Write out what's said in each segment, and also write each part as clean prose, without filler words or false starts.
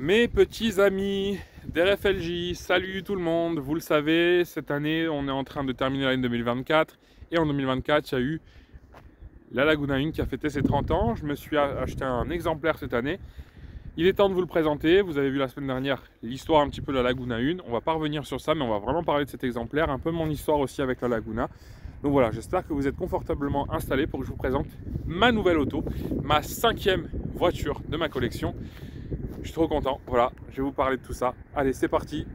Mes petits amis d'RFLJ, salut tout le monde. Vous le savez, cette année, on est en train de terminer l'année 2024. Et en 2024, il y a eu la Laguna 1 qui a fêté ses 30 ans. Je me suis acheté un exemplaire cette année. Il est temps de vous le présenter. Vous avez vu la semaine dernière l'histoire un petit peu de la Laguna 1. On va pas revenir sur ça, mais on va vraiment parler de cet exemplaire. Un peu mon histoire aussi avec la Laguna. Donc voilà, j'espère que vous êtes confortablement installés pour que je vous présente ma nouvelle auto, ma 5e voiture de ma collection. Je suis trop content, voilà, je vais vous parler de tout ça. Allez, c'est parti.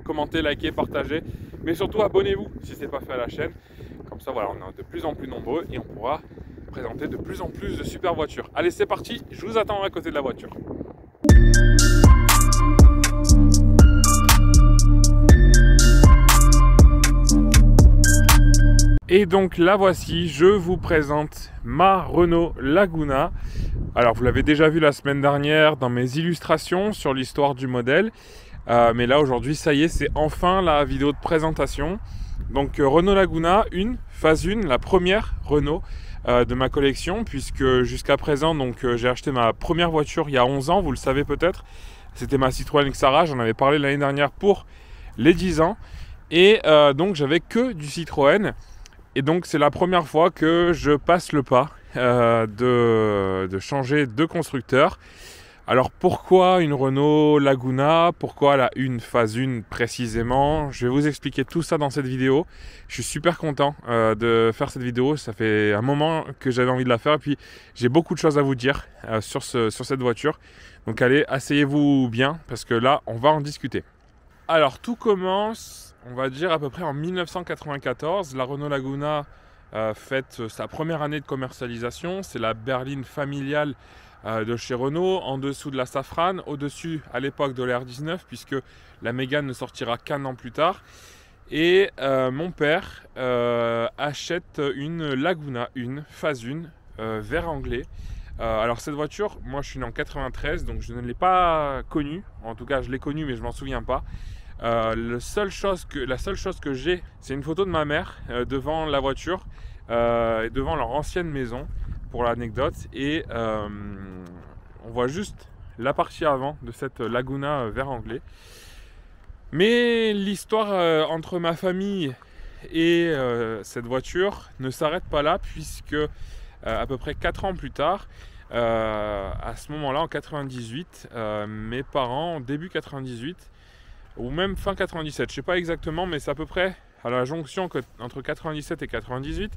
Commentez, likez, partagez, mais surtout abonnez-vous si ce n'est pas fait à la chaîne. Comme ça, voilà, on est de plus en plus nombreux et on pourra présenter de plus en plus de super voitures. Allez, c'est parti, je vous attends à côté de la voiture. Et donc la voici, je vous présente ma Renault Laguna. Alors vous l'avez déjà vu la semaine dernière dans mes illustrations sur l'histoire du modèle. Mais là aujourd'hui, ça y est, c'est enfin la vidéo de présentation. Donc Renault Laguna 1, phase 1, la première Renault de ma collection. Puisque jusqu'à présent, j'ai acheté ma première voiture il y a 11 ans, vous le savez peut-être. C'était ma Citroën Xara, j'en avais parlé l'année dernière pour les 10 ans. Et donc j'avais que du Citroën. Et donc c'est la première fois que je passe le pas de changer de constructeur. Alors pourquoi une Renault Laguna? Pourquoi la 1 phase 1 précisément? Je vais vous expliquer tout ça dans cette vidéo. Je suis super content de faire cette vidéo. Ça fait un moment que j'avais envie de la faire. Et puis j'ai beaucoup de choses à vous dire sur cette voiture. Donc allez, asseyez-vous bien parce que là, on va en discuter. Alors tout commence, on va dire à peu près en 1994. La Renault Laguna fête sa première année de commercialisation. C'est la berline familiale de chez Renault, en dessous de la Safrane, au-dessus à l'époque de la R19, puisque la Mégane ne sortira qu'un an plus tard. Et mon père achète une Laguna 1, phase 1, vert anglais. Alors cette voiture, moi je suis né en 93, donc je ne l'ai pas connue. En tout cas, je l'ai connue, mais je m'en souviens pas. La seule chose que j'ai, c'est une photo de ma mère devant la voiture, devant leur ancienne maison, pour l'anecdote. Et on voit juste la partie avant de cette Laguna vert anglais. Mais l'histoire entre ma famille et cette voiture ne s'arrête pas là, puisque à peu près 4 ans plus tard, à ce moment-là, en 98, mes parents, début 98, ou même fin 97, je ne sais pas exactement, mais c'est à peu près à la jonction entre 97 et 98,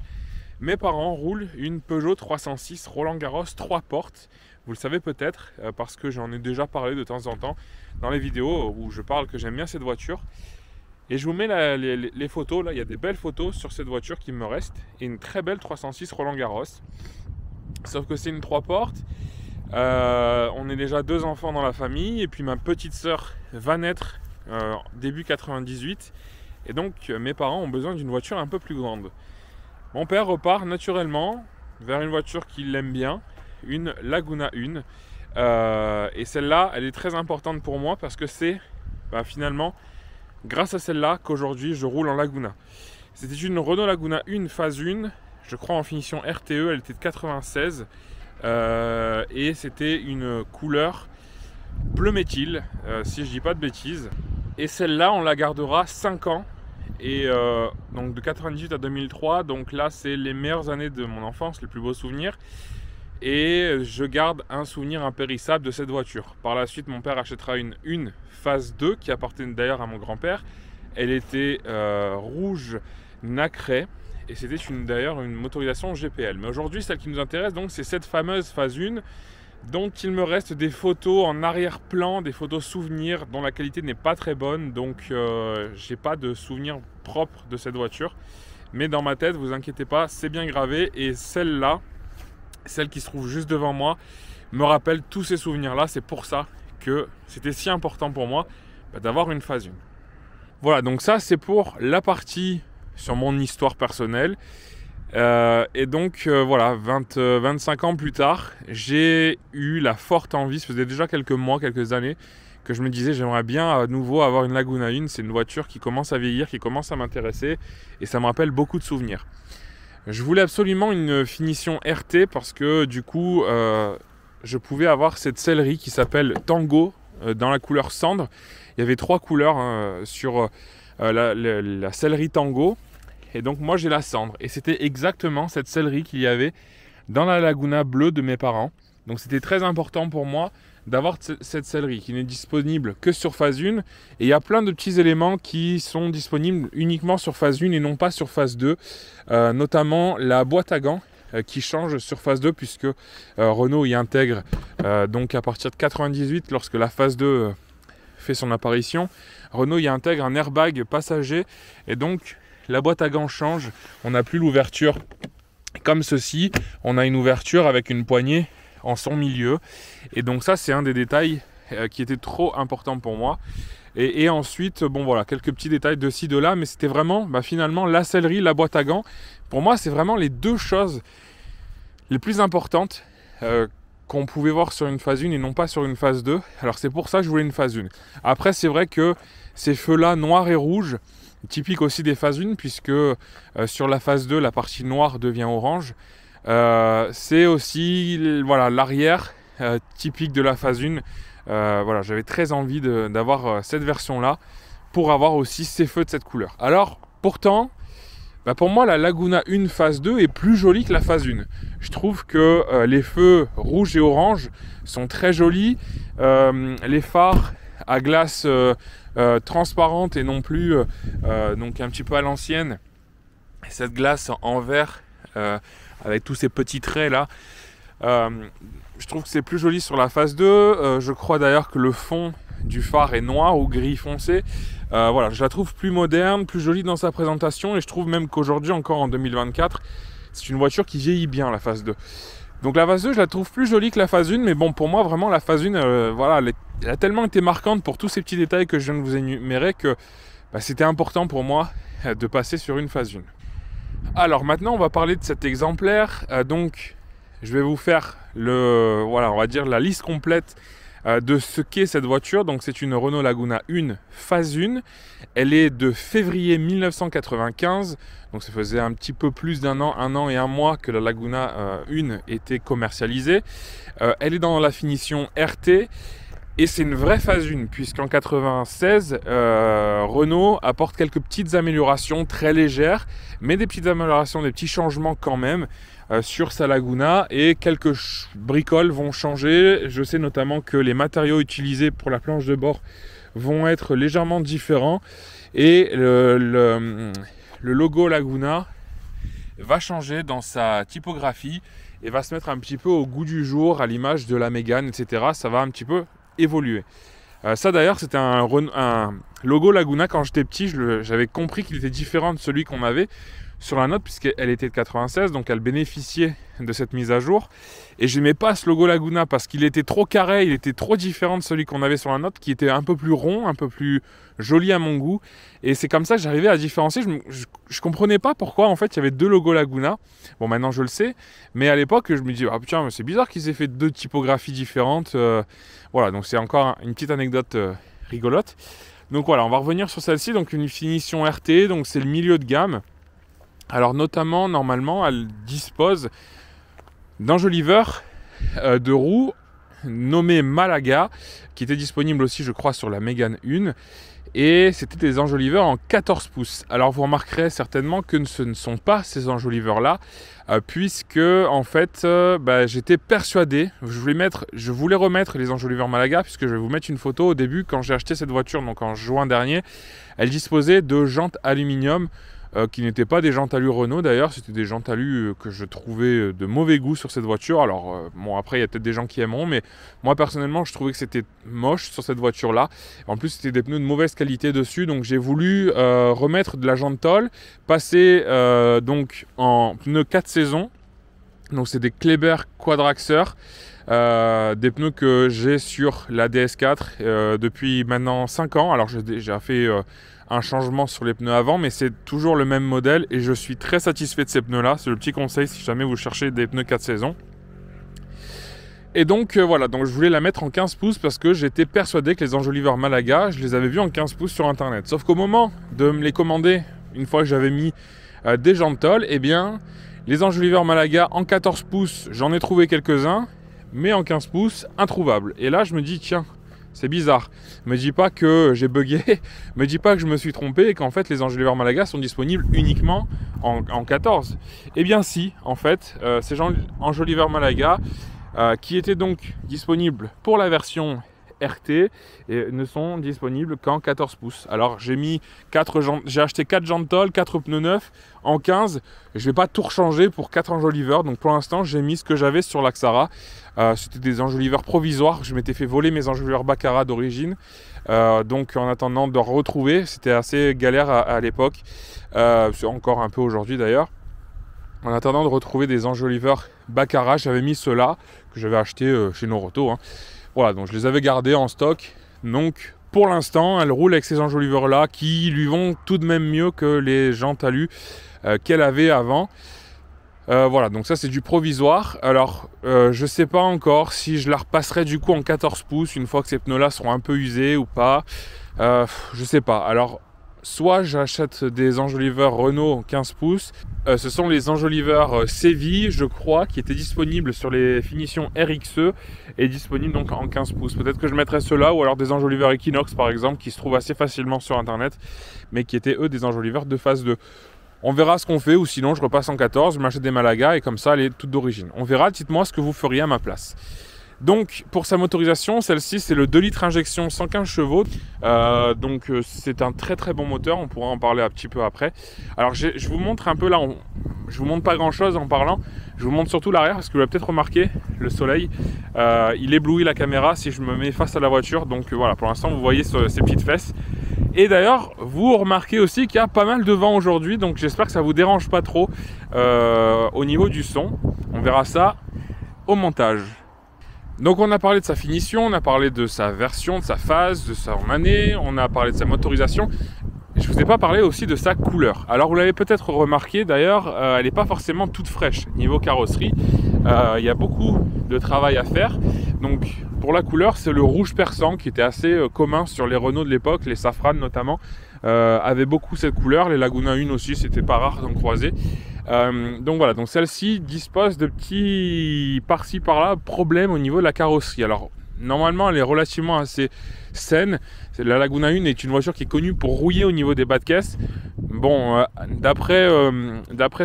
mes parents roulent une Peugeot 306 Roland Garros 3 portes. Vous le savez peut-être, parce que j'en ai déjà parlé de temps en temps dans les vidéos où je parle que j'aime bien cette voiture. Et je vous mets les photos, là il y a des belles photos sur cette voiture qui me reste, et une très belle 306 Roland Garros. Sauf que c'est une 3 portes, on est déjà 2 enfants dans la famille, et puis ma petite sœur va naître début 98, et donc mes parents ont besoin d'une voiture un peu plus grande. Mon père repart naturellement vers une voiture qu'il aime bien, une Laguna 1, et celle-là elle est très importante pour moi parce que c'est finalement grâce à celle-là qu'aujourd'hui je roule en Laguna. C'était une Renault Laguna 1 phase 1, je crois en finition RTE, elle était de 96, et c'était une couleur bleu méthyle, si je dis pas de bêtises. Et celle-là, on la gardera 5 ans, et donc de 98 à 2003, donc là c'est les meilleures années de mon enfance, les plus beaux souvenirs. Et je garde un souvenir impérissable de cette voiture. Par la suite, mon père achètera une phase 2 qui appartenait d'ailleurs à mon grand-père. Elle était rouge nacré, et c'était d'ailleurs une motorisation GPL. Mais aujourd'hui, celle qui nous intéresse, donc, c'est cette fameuse phase 1, dont il me reste des photos en arrière-plan, des photos souvenirs dont la qualité n'est pas très bonne. Donc, j'ai pas de souvenirs propres de cette voiture. Mais dans ma tête, vous inquiétez pas, c'est bien gravé. Et celle-là, celle qui se trouve juste devant moi, me rappelle tous ces souvenirs-là. C'est pour ça que c'était si important pour moi d'avoir une phase 1. Voilà, donc ça c'est pour la partie sur mon histoire personnelle. Et donc voilà, 25 ans plus tard, j'ai eu la forte envie, ça faisait déjà quelques mois, quelques années, que je me disais j'aimerais bien à nouveau avoir une Laguna 1. C'est une voiture qui commence à vieillir, qui commence à m'intéresser, et ça me rappelle beaucoup de souvenirs. Je voulais absolument une finition RT parce que du coup je pouvais avoir cette sellerie qui s'appelle Tango dans la couleur cendre. Il y avait 3 couleurs sur la sellerie Tango. Et donc moi j'ai la cendre. Et c'était exactement cette sellerie qu'il y avait dans la Laguna bleue de mes parents. Donc c'était très important pour moi d'avoir cette sellerie qui n'est disponible que sur phase 1. Et il y a plein de petits éléments qui sont disponibles uniquement sur phase 1 et non pas sur phase 2. Notamment la boîte à gants qui change sur phase 2 puisque Renault y intègre donc à partir de 98 lorsque la phase 2 fait son apparition. Renault y intègre un airbag passager et donc la boîte à gants change. On n'a plus l'ouverture comme ceci. On a une ouverture avec une poignée en son milieu. Et donc ça, c'est un des détails qui était trop important pour moi. Et ensuite, bon voilà, quelques petits détails de ci, de là. Mais c'était vraiment, finalement, la sellerie, la boîte à gants. Pour moi, c'est vraiment les 2 choses les plus importantes qu'on pouvait voir sur une phase 1 et non pas sur une phase 2. Alors c'est pour ça que je voulais une phase 1. Après, c'est vrai que ces feux-là, noirs et rouges, typique aussi des phases 1 puisque sur la phase 2 la partie noire devient orange. C'est aussi voilà, l'arrière typique de la phase 1. Voilà, j'avais très envie d'avoir cette version là pour avoir aussi ces feux de cette couleur. Alors pourtant pour moi la Laguna 1 phase 2 est plus jolie que la phase 1. Je trouve que les feux rouges et orange sont très jolis. Les phares à glace transparente et non plus donc un petit peu à l'ancienne, cette glace en verre avec tous ces petits traits là, je trouve que c'est plus joli sur la phase 2. Je crois d'ailleurs que le fond du phare est noir ou gris foncé. Voilà, je la trouve plus moderne, plus jolie dans sa présentation et je trouve même qu'aujourd'hui encore en 2024 c'est une voiture qui vieillit bien la phase 2. Donc la phase 2 je la trouve plus jolie que la phase 1, mais bon pour moi vraiment la phase 1 voilà, elle a tellement été marquante pour tous ces petits détails que je viens de vous énumérer que c'était important pour moi de passer sur une phase 1. Alors maintenant on va parler de cet exemplaire. Donc je vais vous faire voilà, on va dire la liste complète de ce qu'est cette voiture. Donc c'est une Renault Laguna 1 phase 1. Elle est de février 1995. Donc ça faisait un petit peu plus d'un an, 1 an et 1 mois que la Laguna 1 était commercialisée. Elle est dans la finition RT. Et c'est une vraie phase 1, puisqu'en 96, Renault apporte quelques petites améliorations très légères, mais des petites améliorations, des petits changements quand même sur sa Laguna, et quelques bricoles vont changer. Je sais notamment que les matériaux utilisés pour la planche de bord vont être légèrement différents, et le logo Laguna va changer dans sa typographie, et va se mettre un petit peu au goût du jour, à l'image de la Mégane, etc. Ça va un petit peu évoluer. Ça d'ailleurs c'était un logo Laguna quand j'étais petit, j'avais compris qu'il était différent de celui qu'on avait sur la note puisqu'elle était de 96, donc elle bénéficiait de cette mise à jour. Et j'aimais pas ce logo Laguna parce qu'il était trop carré, il était trop différent de celui qu'on avait sur la note qui était un peu plus rond, un peu plus joli à mon goût. Et c'est comme ça que j'arrivais à différencier. Je comprenais pas pourquoi en fait il y avait 2 logos Laguna. Bon maintenant je le sais, mais à l'époque je me dis ah putain c'est bizarre qu'ils aient fait 2 typographies différentes. Voilà, donc c'est encore une petite anecdote rigolote. Donc voilà, on va revenir sur celle-ci, donc une finition RT, donc c'est le milieu de gamme. Alors notamment, normalement, elle dispose d'enjoliveurs de roues nommés Malaga, qui étaient disponibles aussi, je crois, sur la Mégane 1. Et c'était des enjoliveurs en 14 pouces. Alors vous remarquerez certainement que ce ne sont pas ces enjoliveurs-là, puisque en fait, j'étais persuadé, je voulais remettre les enjoliveurs Malaga, puisque je vais vous mettre une photo au début, quand j'ai acheté cette voiture, donc en juin dernier, elle disposait de jantes aluminium, qui n'étaient pas des jantes alu Renault d'ailleurs, c'était des jantes alu que je trouvais de mauvais goût sur cette voiture. Alors bon, après il y a peut-être des gens qui aimeront, mais moi personnellement je trouvais que c'était moche sur cette voiture là. En plus c'était des pneus de mauvaise qualité dessus, donc j'ai voulu remettre de la jante tôle, passer donc en pneus 4 saisons. Donc c'est des Kleber Quadraxer, des pneus que j'ai sur la DS4 depuis maintenant 5 ans. Alors j'ai déjà fait un changement sur les pneus avant, mais c'est toujours le même modèle et je suis très satisfait de ces pneus là. C'est le petit conseil si jamais vous cherchez des pneus 4 saisons. Et donc voilà, donc je voulais la mettre en 15 pouces parce que j'étais persuadé que les enjoliveurs Malaga, je les avais vus en 15 pouces sur internet. Sauf qu'au moment de me les commander, une fois que j'avais mis des jantes tôles, eh bien les enjoliveurs Malaga en 14 pouces, j'en ai trouvé quelques-uns, mais en 15 pouces, introuvables. Et là je me dis tiens, C'est bizarre. Me dis pas que j'ai bugué, me dis pas que je me suis trompé et qu'en fait les enjoliveurs Malaga sont disponibles uniquement en 14. Eh bien si, en fait, ces enjoliveurs Malaga qui étaient donc disponibles pour la version RT et ne sont disponibles qu'en 14 pouces. Alors j'ai acheté 4 jantes tôle, 4 pneus neufs en 15. Je vais pas tout rechanger pour 4 enjoliveurs. Donc pour l'instant j'ai mis ce que j'avais sur l'Axara. C'était des enjoliveurs provisoires. Je m'étais fait voler mes enjoliveurs Baccarat d'origine. Donc en attendant de retrouver, c'était assez galère à l'époque. C'est encore un peu aujourd'hui d'ailleurs. En attendant de retrouver des enjoliveurs Baccarat, j'avais mis ceux-là que j'avais acheté chez Noroto. Voilà, donc je les avais gardés en stock. Donc pour l'instant, elle roule avec ces enjoliveurs-là qui lui vont tout de même mieux que les jantes alu qu'elle avait avant. Voilà, donc ça c'est du provisoire. Alors, je sais pas encore si je la repasserai du coup en 14 pouces une fois que ces pneus-là seront un peu usés ou pas. Je sais pas. Alors, soit j'achète des enjoliveurs Renault 15 pouces. Ce sont les enjoliveurs Sevi, je crois, qui étaient disponibles sur les finitions RXE et disponibles donc en 15 pouces. Peut-être que je mettrai ceux-là ou alors des enjoliveurs Equinox par exemple qui se trouvent assez facilement sur internet mais qui étaient eux des enjoliveurs de phase 2. On verra ce qu'on fait ou sinon je repasse en 14, je m'achète des Malaga et comme ça elle est toute d'origine. On verra, dites-moi ce que vous feriez à ma place. Donc pour sa motorisation, celle-ci c'est le 2 litres injection 115 chevaux. Donc c'est un très très bon moteur, on pourra en parler un petit peu après. Alors je vous montre un peu là, je vous montre pas grand chose en parlant. Je vous montre surtout l'arrière parce que vous l'avez peut-être remarqué, le soleil, il éblouit la caméra si je me mets face à la voiture. Donc voilà, pour l'instant vous voyez ces petites fesses. Et d'ailleurs, vous remarquez aussi qu'il y a pas mal de vent aujourd'hui, donc j'espère que ça vous dérange pas trop au niveau du son. On verra ça au montage. Donc on a parlé de sa finition, on a parlé de sa version, de sa phase, de son année, on a parlé de sa motorisation. Je ne vous ai pas parlé aussi de sa couleur. Alors vous l'avez peut-être remarqué d'ailleurs, elle n'est pas forcément toute fraîche. Niveau carrosserie, il y a beaucoup de travail à faire. Donc pour la couleur, c'est le rouge perçant qui était assez commun sur les Renault de l'époque, les Safran notamment, avaient beaucoup cette couleur. Les Laguna 1 aussi, c'était pas rare d'en croiser. Donc voilà, donc celle-ci dispose de petits par-ci par-là problèmes au niveau de la carrosserie. Alors normalement elle est relativement assez saine. La Laguna 1 est une voiture qui est connue pour rouiller au niveau des bas de caisse. Bon, d'après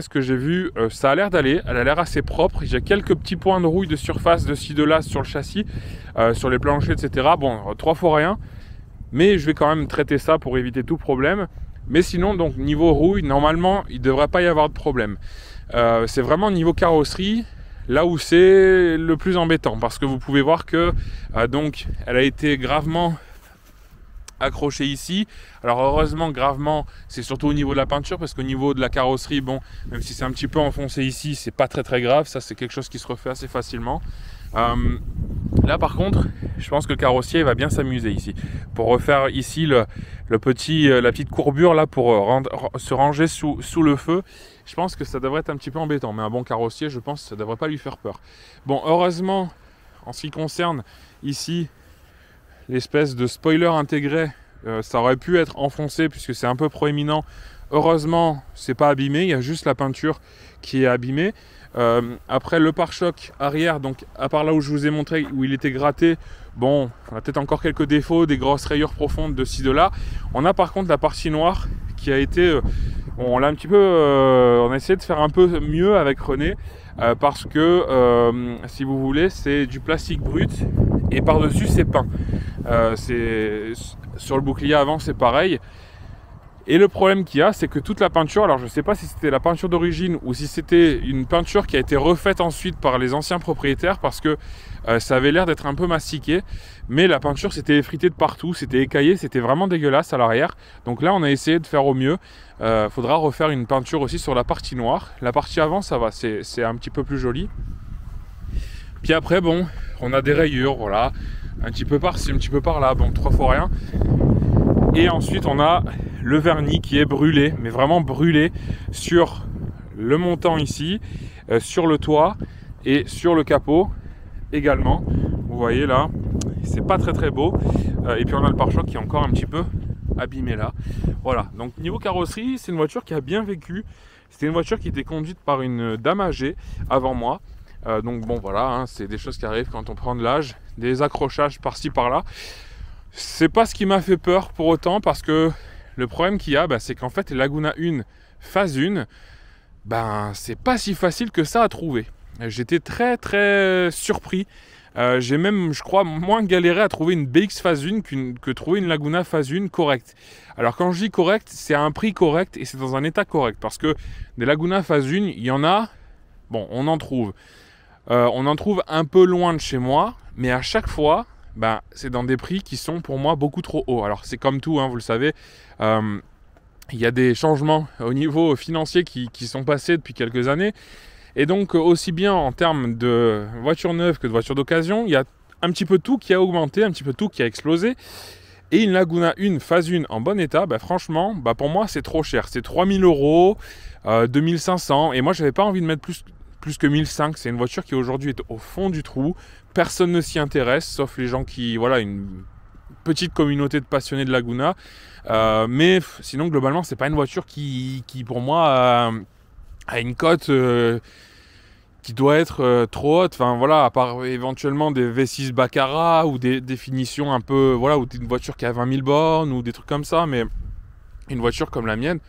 ce que j'ai vu, ça a l'air d'aller, elle a l'air assez propre. J'ai quelques petits points de rouille de surface de ci de là sur le châssis, sur les planchers, etc. Bon, 3 fois rien, mais je vais quand même traiter ça pour éviter tout problème. Mais sinon, donc niveau rouille, normalement, il ne devrait pas y avoir de problème. C'est vraiment niveau carrosserie, là où c'est le plus embêtant, parce que vous pouvez voir que donc, elle a été gravement accrochée ici. Alors heureusement, gravement, c'est surtout au niveau de la peinture, parce qu'au niveau de la carrosserie, bon, même si c'est un petit peu enfoncé ici, c'est pas très très grave. Ça, c'est quelque chose qui se refait assez facilement. Là par contre, je pense que le carrossier va bien s'amuser ici pour refaire ici la petite courbure là pour se ranger sous le feu. Je pense que ça devrait être un petit peu embêtant, mais un bon carrossier, je pense que ça devrait pas lui faire peur. Bon, heureusement, en ce qui concerne ici l'espèce de spoiler intégré, ça aurait pu être enfoncé puisque c'est un peu proéminent. Heureusement, c'est pas abîmé, il y a juste la peinture qui est abîmée. Après le pare-choc arrière, donc à part là où je vous ai montré où il était gratté, bon, on a peut-être encore quelques défauts, des grosses rayures profondes de ci de là. On a par contre la partie noire qui a été, bon, on l'a un petit peu, on a essayé de faire un peu mieux avec René parce que si vous voulez, c'est du plastique brut et par dessus c'est peint. Sur le bouclier avant c'est pareil. Et le problème qu'il y a, c'est que toute la peinture, alors je ne sais pas si c'était la peinture d'origine ou si c'était une peinture qui a été refaite ensuite par les anciens propriétaires parce que ça avait l'air d'être un peu mastiqué, mais la peinture s'était effritée de partout, c'était écaillé, c'était vraiment dégueulasse à l'arrière. Donc là on a essayé de faire au mieux. Faudra refaire une peinture aussi sur la partie noire. La partie avant ça va, c'est un petit peu plus joli. Puis après bon, on a des rayures, voilà, un petit peu par-ci, un petit peu par-là, bon 3 fois rien. Et ensuite on a le vernis qui est brûlé, mais vraiment brûlé sur le montant ici, sur le toit et sur le capot également. Vous voyez là, c'est pas très très beau. Et puis on a le pare-choc qui est encore un petit peu abîmé là. Voilà, donc niveau carrosserie, c'est une voiture qui a bien vécu. C'était une voiture qui était conduite par une dame âgée avant moi. Donc bon voilà, hein, c'est des choses qui arrivent quand on prend de l'âge, des accrochages par-ci par-là. C'est pas ce qui m'a fait peur pour autant, parce que le problème qu'il y a, c'est qu'en fait, les Laguna 1 phase 1, c'est pas si facile que ça à trouver. J'étais très très surpris. J'ai même, je crois, moins galéré à trouver une BX phase 1 que trouver une Laguna phase 1 correcte. Alors quand je dis correcte, c'est à un prix correct et c'est dans un état correct. Parce que des Laguna phase 1, il y en a, bon, on en trouve. On en trouve un peu loin de chez moi, mais à chaque fois, c'est dans des prix qui sont pour moi beaucoup trop hauts. Alors c'est comme tout, hein, vous le savez. Il y a des changements au niveau financier qui sont passés depuis quelques années. Et donc, aussi bien en termes de voitures neuves que de voitures d'occasion, il y a un petit peu tout qui a augmenté, un petit peu tout qui a explosé. Et une Laguna 1 phase 1 en bon état, franchement, pour moi, c'est trop cher. C'est 3000 €, 2500. Et moi, je n'avais pas envie de mettre plus que 1500. C'est une voiture qui aujourd'hui est au fond du trou. Personne ne s'y intéresse, sauf les gens qui, voilà, une petite communauté de passionnés de Laguna. Mais sinon, globalement, c'est pas une voiture qui pour moi, a une cote qui doit être trop haute. Enfin voilà, à part éventuellement des V6 Baccarat ou des finitions un peu, voilà, ou une voiture qui a 20 000 bornes ou des trucs comme ça, mais une voiture comme la mienne,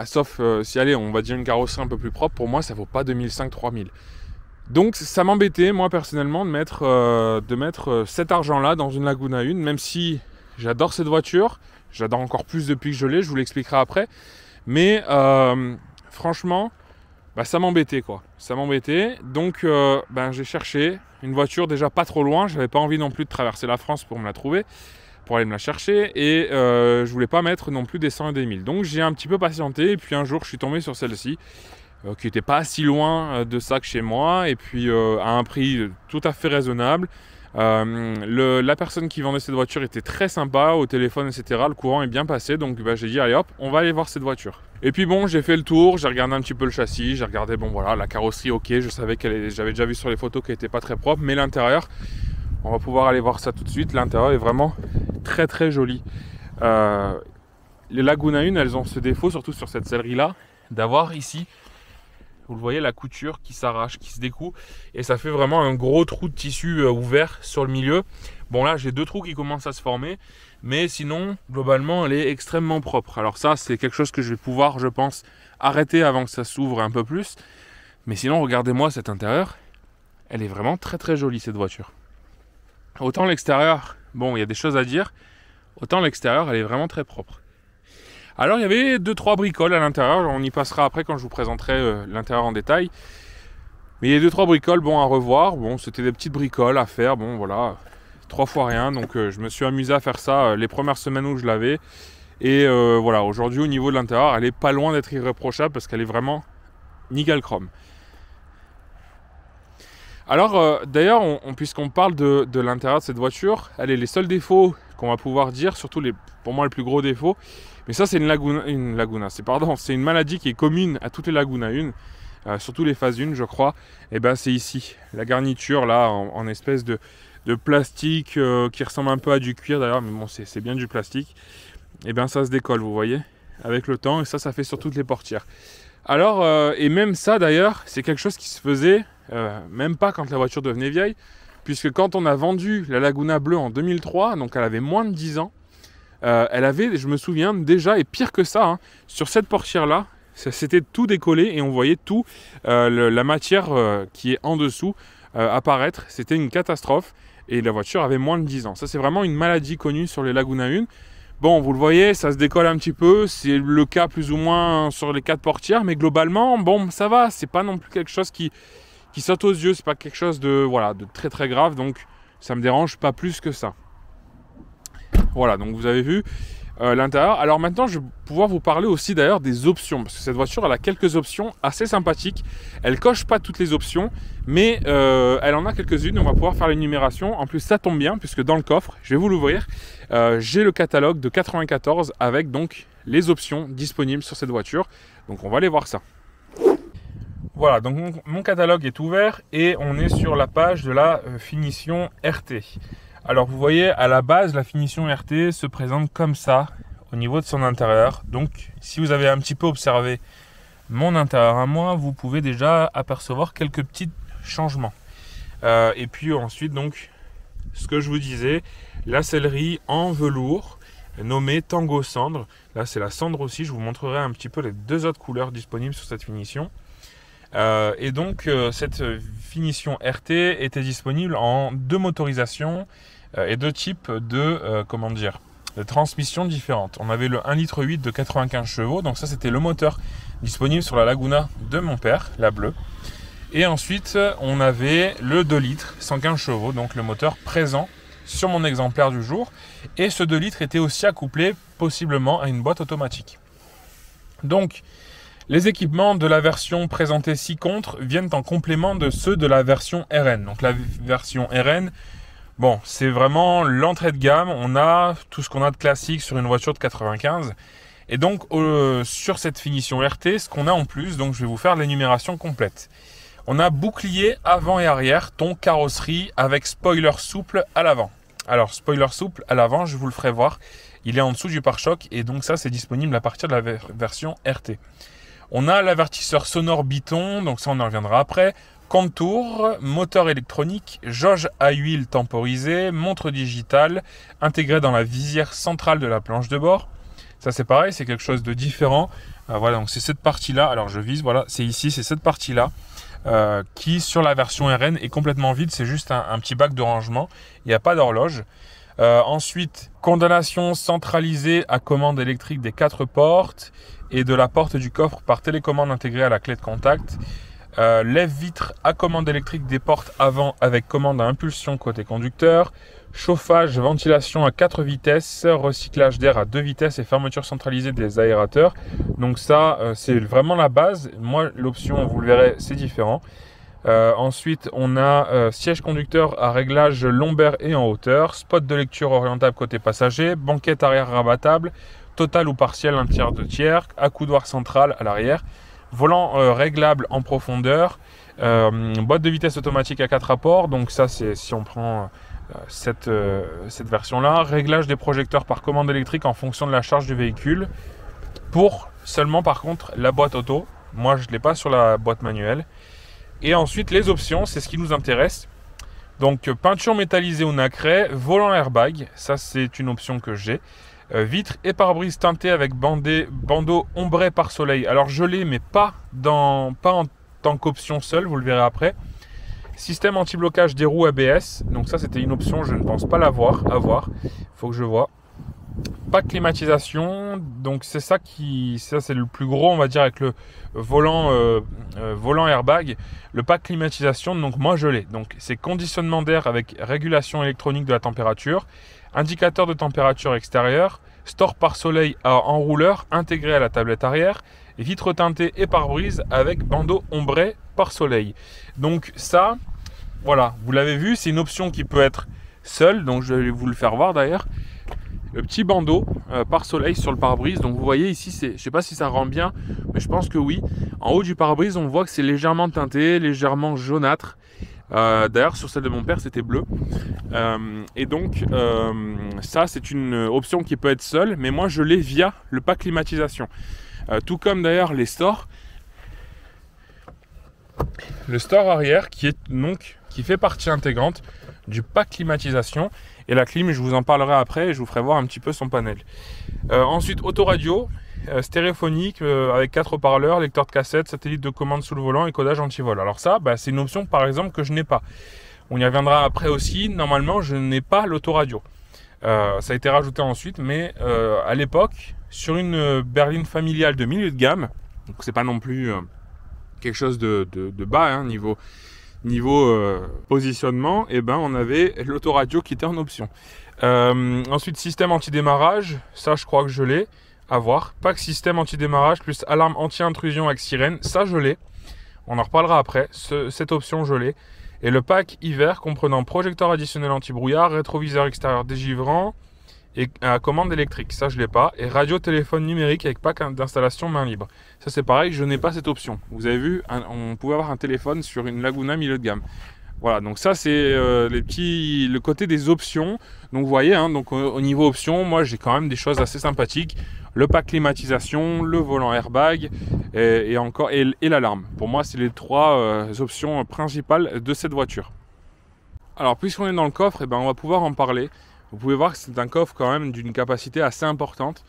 sauf si, allez, on va dire une carrosserie un peu plus propre, pour moi ça vaut pas 2500-3000. Donc ça m'embêtait moi personnellement de mettre cet argent là dans une Laguna 1, même si j'adore cette voiture, j'adore encore plus depuis que je l'ai, je vous l'expliquerai après, mais franchement, ça m'embêtait quoi. Ça m'embêtait. Donc j'ai cherché une voiture déjà pas trop loin. J'avais pas envie non plus de traverser la France pour me la trouver, pour aller me la chercher. Et je voulais pas mettre non plus des 100 et des 1000. Donc j'ai un petit peu patienté. Et puis un jour je suis tombé sur celle-ci, qui n'était pas si loin de ça que chez moi. Et puis à un prix tout à fait raisonnable. La personne qui vendait cette voiture était très sympa au téléphone, etc. Le courant est bien passé, donc j'ai dit allez hop, on va aller voir cette voiture. Et puis bon, j'ai fait le tour, j'ai regardé un petit peu le châssis, j'ai regardé, bon voilà, la carrosserie, ok, je savais j'avais déjà vu sur les photos qu'elle n'était pas très propre, mais l'intérieur, on va pouvoir aller voir ça tout de suite. L'intérieur est vraiment très très joli. Les Laguna 1, elles ont ce défaut, surtout sur cette sellerie là, d'avoir ici, vous le voyez, la couture qui s'arrache, qui se découd. Et ça fait vraiment un gros trou de tissu ouvert sur le milieu. Bon là, j'ai deux trous qui commencent à se former. Mais sinon, globalement, elle est extrêmement propre. Alors ça, c'est quelque chose que je vais pouvoir, je pense, arrêter avant que ça s'ouvre un peu plus. Mais sinon, regardez-moi cet intérieur. Elle est vraiment très très jolie cette voiture. Autant l'extérieur, bon, il y a des choses à dire. Autant l'extérieur, elle est vraiment très propre. Alors il y avait 2-3 bricoles à l'intérieur, on y passera après quand je vous présenterai l'intérieur en détail. Mais il y a 2-3 bricoles, bon, à revoir, bon, c'était des petites bricoles à faire, bon voilà, 3 fois rien. Donc je me suis amusé à faire ça les premières semaines où je l'avais. Et voilà, aujourd'hui au niveau de l'intérieur, elle est pas loin d'être irréprochable parce qu'elle est vraiment nickel chrome. Alors d'ailleurs, puisqu'on parle de l'intérieur de cette voiture, allez, les seuls défauts qu'on va pouvoir dire, surtout pour moi les plus gros défauts, mais ça c'est c'est une maladie qui est commune à toutes les Laguna 1, surtout les phases 1 je crois, et c'est ici, la garniture là en espèce de plastique qui ressemble un peu à du cuir d'ailleurs, mais bon c'est bien du plastique, et ça se décolle, vous voyez, avec le temps, et ça fait sur toutes les portières. Alors, et même ça d'ailleurs, c'est quelque chose qui se faisait même pas quand la voiture devenait vieille, puisque quand on a vendu la Laguna bleue en 2003, donc elle avait moins de 10 ans, elle avait, je me souviens déjà, et pire que ça, hein, sur cette portière-là, c'était tout décollé et on voyait tout, la matière qui est en dessous apparaître. C'était une catastrophe et la voiture avait moins de 10 ans. Ça, c'est vraiment une maladie connue sur les Laguna 1. Bon, vous le voyez, ça se décolle un petit peu. C'est le cas plus ou moins sur les 4 portières, mais globalement, bon, ça va. C'est pas non plus quelque chose qui saute aux yeux. C'est pas quelque chose de très très grave. Donc, ça me dérange pas plus que ça. Voilà, donc vous avez vu l'intérieur. Alors maintenant, je vais pouvoir vous parler aussi d'ailleurs des options, parce que cette voiture, elle a quelques options assez sympathiques. Elle coche pas toutes les options, mais elle en a quelques-unes. On va pouvoir faire l'énumération. En plus, ça tombe bien, puisque dans le coffre, je vais vous l'ouvrir, j'ai le catalogue de 94 avec donc les options disponibles sur cette voiture. Donc on va aller voir ça. Voilà, donc mon catalogue est ouvert et on est sur la page de la finition RT. Alors vous voyez, à la base, la finition RT se présente comme ça au niveau de son intérieur. Donc si vous avez un petit peu observé mon intérieur à moi, vous pouvez déjà apercevoir quelques petits changements. Et puis ensuite, donc, ce que je vous disais, la sellerie en velours nommée Tango Cendre. Là c'est la cendre aussi, je vous montrerai un petit peu les deux autres couleurs disponibles sur cette finition. Et donc cette finition RT était disponible en deux motorisations et deux types de de transmissions différentes. On avait le 1,8 litre de 95 chevaux, donc ça c'était le moteur disponible sur la Laguna de mon père, la bleue. Et ensuite on avait le 2 litres 115 chevaux, donc le moteur présent sur mon exemplaire du jour. Et ce 2 litres était aussi accouplé possiblement à une boîte automatique. Donc les équipements de la version présentée ci-contre viennent en complément de ceux de la version RN. Donc la version RN, bon, c'est vraiment l'entrée de gamme. On a tout ce qu'on a de classique sur une voiture de 95. Et donc sur cette finition RT, ce qu'on a en plus, donc je vais vous faire l'énumération complète. On a bouclier avant et arrière, ton carrosserie avec spoiler souple à l'avant. Alors spoiler souple à l'avant, je vous le ferai voir. Il est en dessous du pare-choc et donc ça c'est disponible à partir de la version RT. On a l'avertisseur sonore Biton, donc ça on en reviendra après. Contour, moteur électronique, jauge à huile temporisée, montre digitale, intégrée dans la visière centrale de la planche de bord. Ça c'est pareil, c'est quelque chose de différent. Voilà, donc c'est cette partie-là, alors je vise, voilà, c'est ici, c'est cette partie-là. Qui sur la version RN est complètement vide, c'est juste un petit bac de rangement, il n'y a pas d'horloge. Ensuite, condamnation centralisée à commande électrique des 4 portes et de la porte du coffre par télécommande intégrée à la clé de contact. Lève-vitre à commande électrique des portes avant avec commande à impulsion côté conducteur. Chauffage, ventilation à 4 vitesses, recyclage d'air à 2 vitesses et fermeture centralisée des aérateurs. Donc ça, c'est vraiment la base. Moi, l'option, vous le verrez, c'est différent. Ensuite, on a siège conducteur à réglage lombaire et en hauteur, spot de lecture orientable côté passager, banquette arrière rabattable, total ou partiel 1/3, 2/3, accoudoir central à l'arrière, volant réglable en profondeur, boîte de vitesse automatique à 4 rapports, donc ça c'est si on prend cette version-là, réglage des projecteurs par commande électrique en fonction de la charge du véhicule, pour seulement par contre la boîte auto, moi je ne l'ai pas sur la boîte manuelle. Et ensuite les options, c'est ce qui nous intéresse. Donc peinture métallisée ou nacrée, volant airbag, ça c'est une option que j'ai. Vitres et pare-brise teintés avec bandeau ombré par soleil. Alors je l'ai mais pas en tant qu'option seule, vous le verrez après. Système anti-blocage des roues ABS, donc ça c'était une option, je ne pense pas l'avoir, il faut que je vois. Pack climatisation, donc c'est ça c'est le plus gros on va dire avec le volant airbag. Le pack climatisation, donc moi je l'ai, donc c'est conditionnement d'air avec régulation électronique de la température, indicateur de température extérieure, store par soleil à enrouleur intégré à la tablette arrière, vitre teintée et pare-brise avec bandeau ombré par soleil. Donc ça, voilà, vous l'avez vu, c'est une option qui peut être seule, donc je vais vous le faire voir d'ailleurs. Le petit bandeau par soleil sur le pare-brise, donc vous voyez ici, je ne sais pas si ça rend bien, mais je pense que oui. En haut du pare-brise, on voit que c'est légèrement teinté, légèrement jaunâtre. D'ailleurs sur celle de mon père c'était bleu. Et donc ça c'est une option qui peut être seule, mais moi je l'ai via le pack climatisation. Tout comme d'ailleurs les stores. Le store arrière qui fait partie intégrante du pack climatisation. Et la clim, je vous en parlerai après et je vous ferai voir un petit peu son panel. Ensuite, autoradio, stéréophonique avec 4 haut-parleurs, lecteur de cassette, satellite de commande sous le volant et codage anti-vol. Alors ça, c'est une option par exemple que je n'ai pas. On y reviendra après aussi. Normalement, je n'ai pas l'autoradio. Ça a été rajouté ensuite, mais à l'époque, sur une berline familiale de milieu de gamme, donc c'est pas non plus quelque chose de bas hein, niveau positionnement, et on avait l'autoradio qui était en option. Ensuite système anti-démarrage, ça je crois que je l'ai, à voir. Pack système anti-démarrage plus alarme anti-intrusion avec sirène, ça je l'ai. On en reparlera après, cette option je l'ai. Et le pack hiver comprenant projecteur additionnel anti-brouillard, rétroviseur extérieur dégivrant et à commande électrique, ça je l'ai pas. Et radio téléphone numérique avec pack d'installation main libre. Ça c'est pareil, je n'ai pas cette option. Vous avez vu, on pouvait avoir un téléphone sur une Laguna milieu de gamme. Voilà, donc ça c'est le côté des options. Donc vous voyez, hein, donc au niveau options, moi j'ai quand même des choses assez sympathiques. Le pack climatisation, le volant airbag et l'alarme. Pour moi c'est les 3 options principales de cette voiture. Alors puisqu'on est dans le coffre, on va pouvoir en parler. Vous pouvez voir que c'est un coffre quand même d'une capacité assez importante.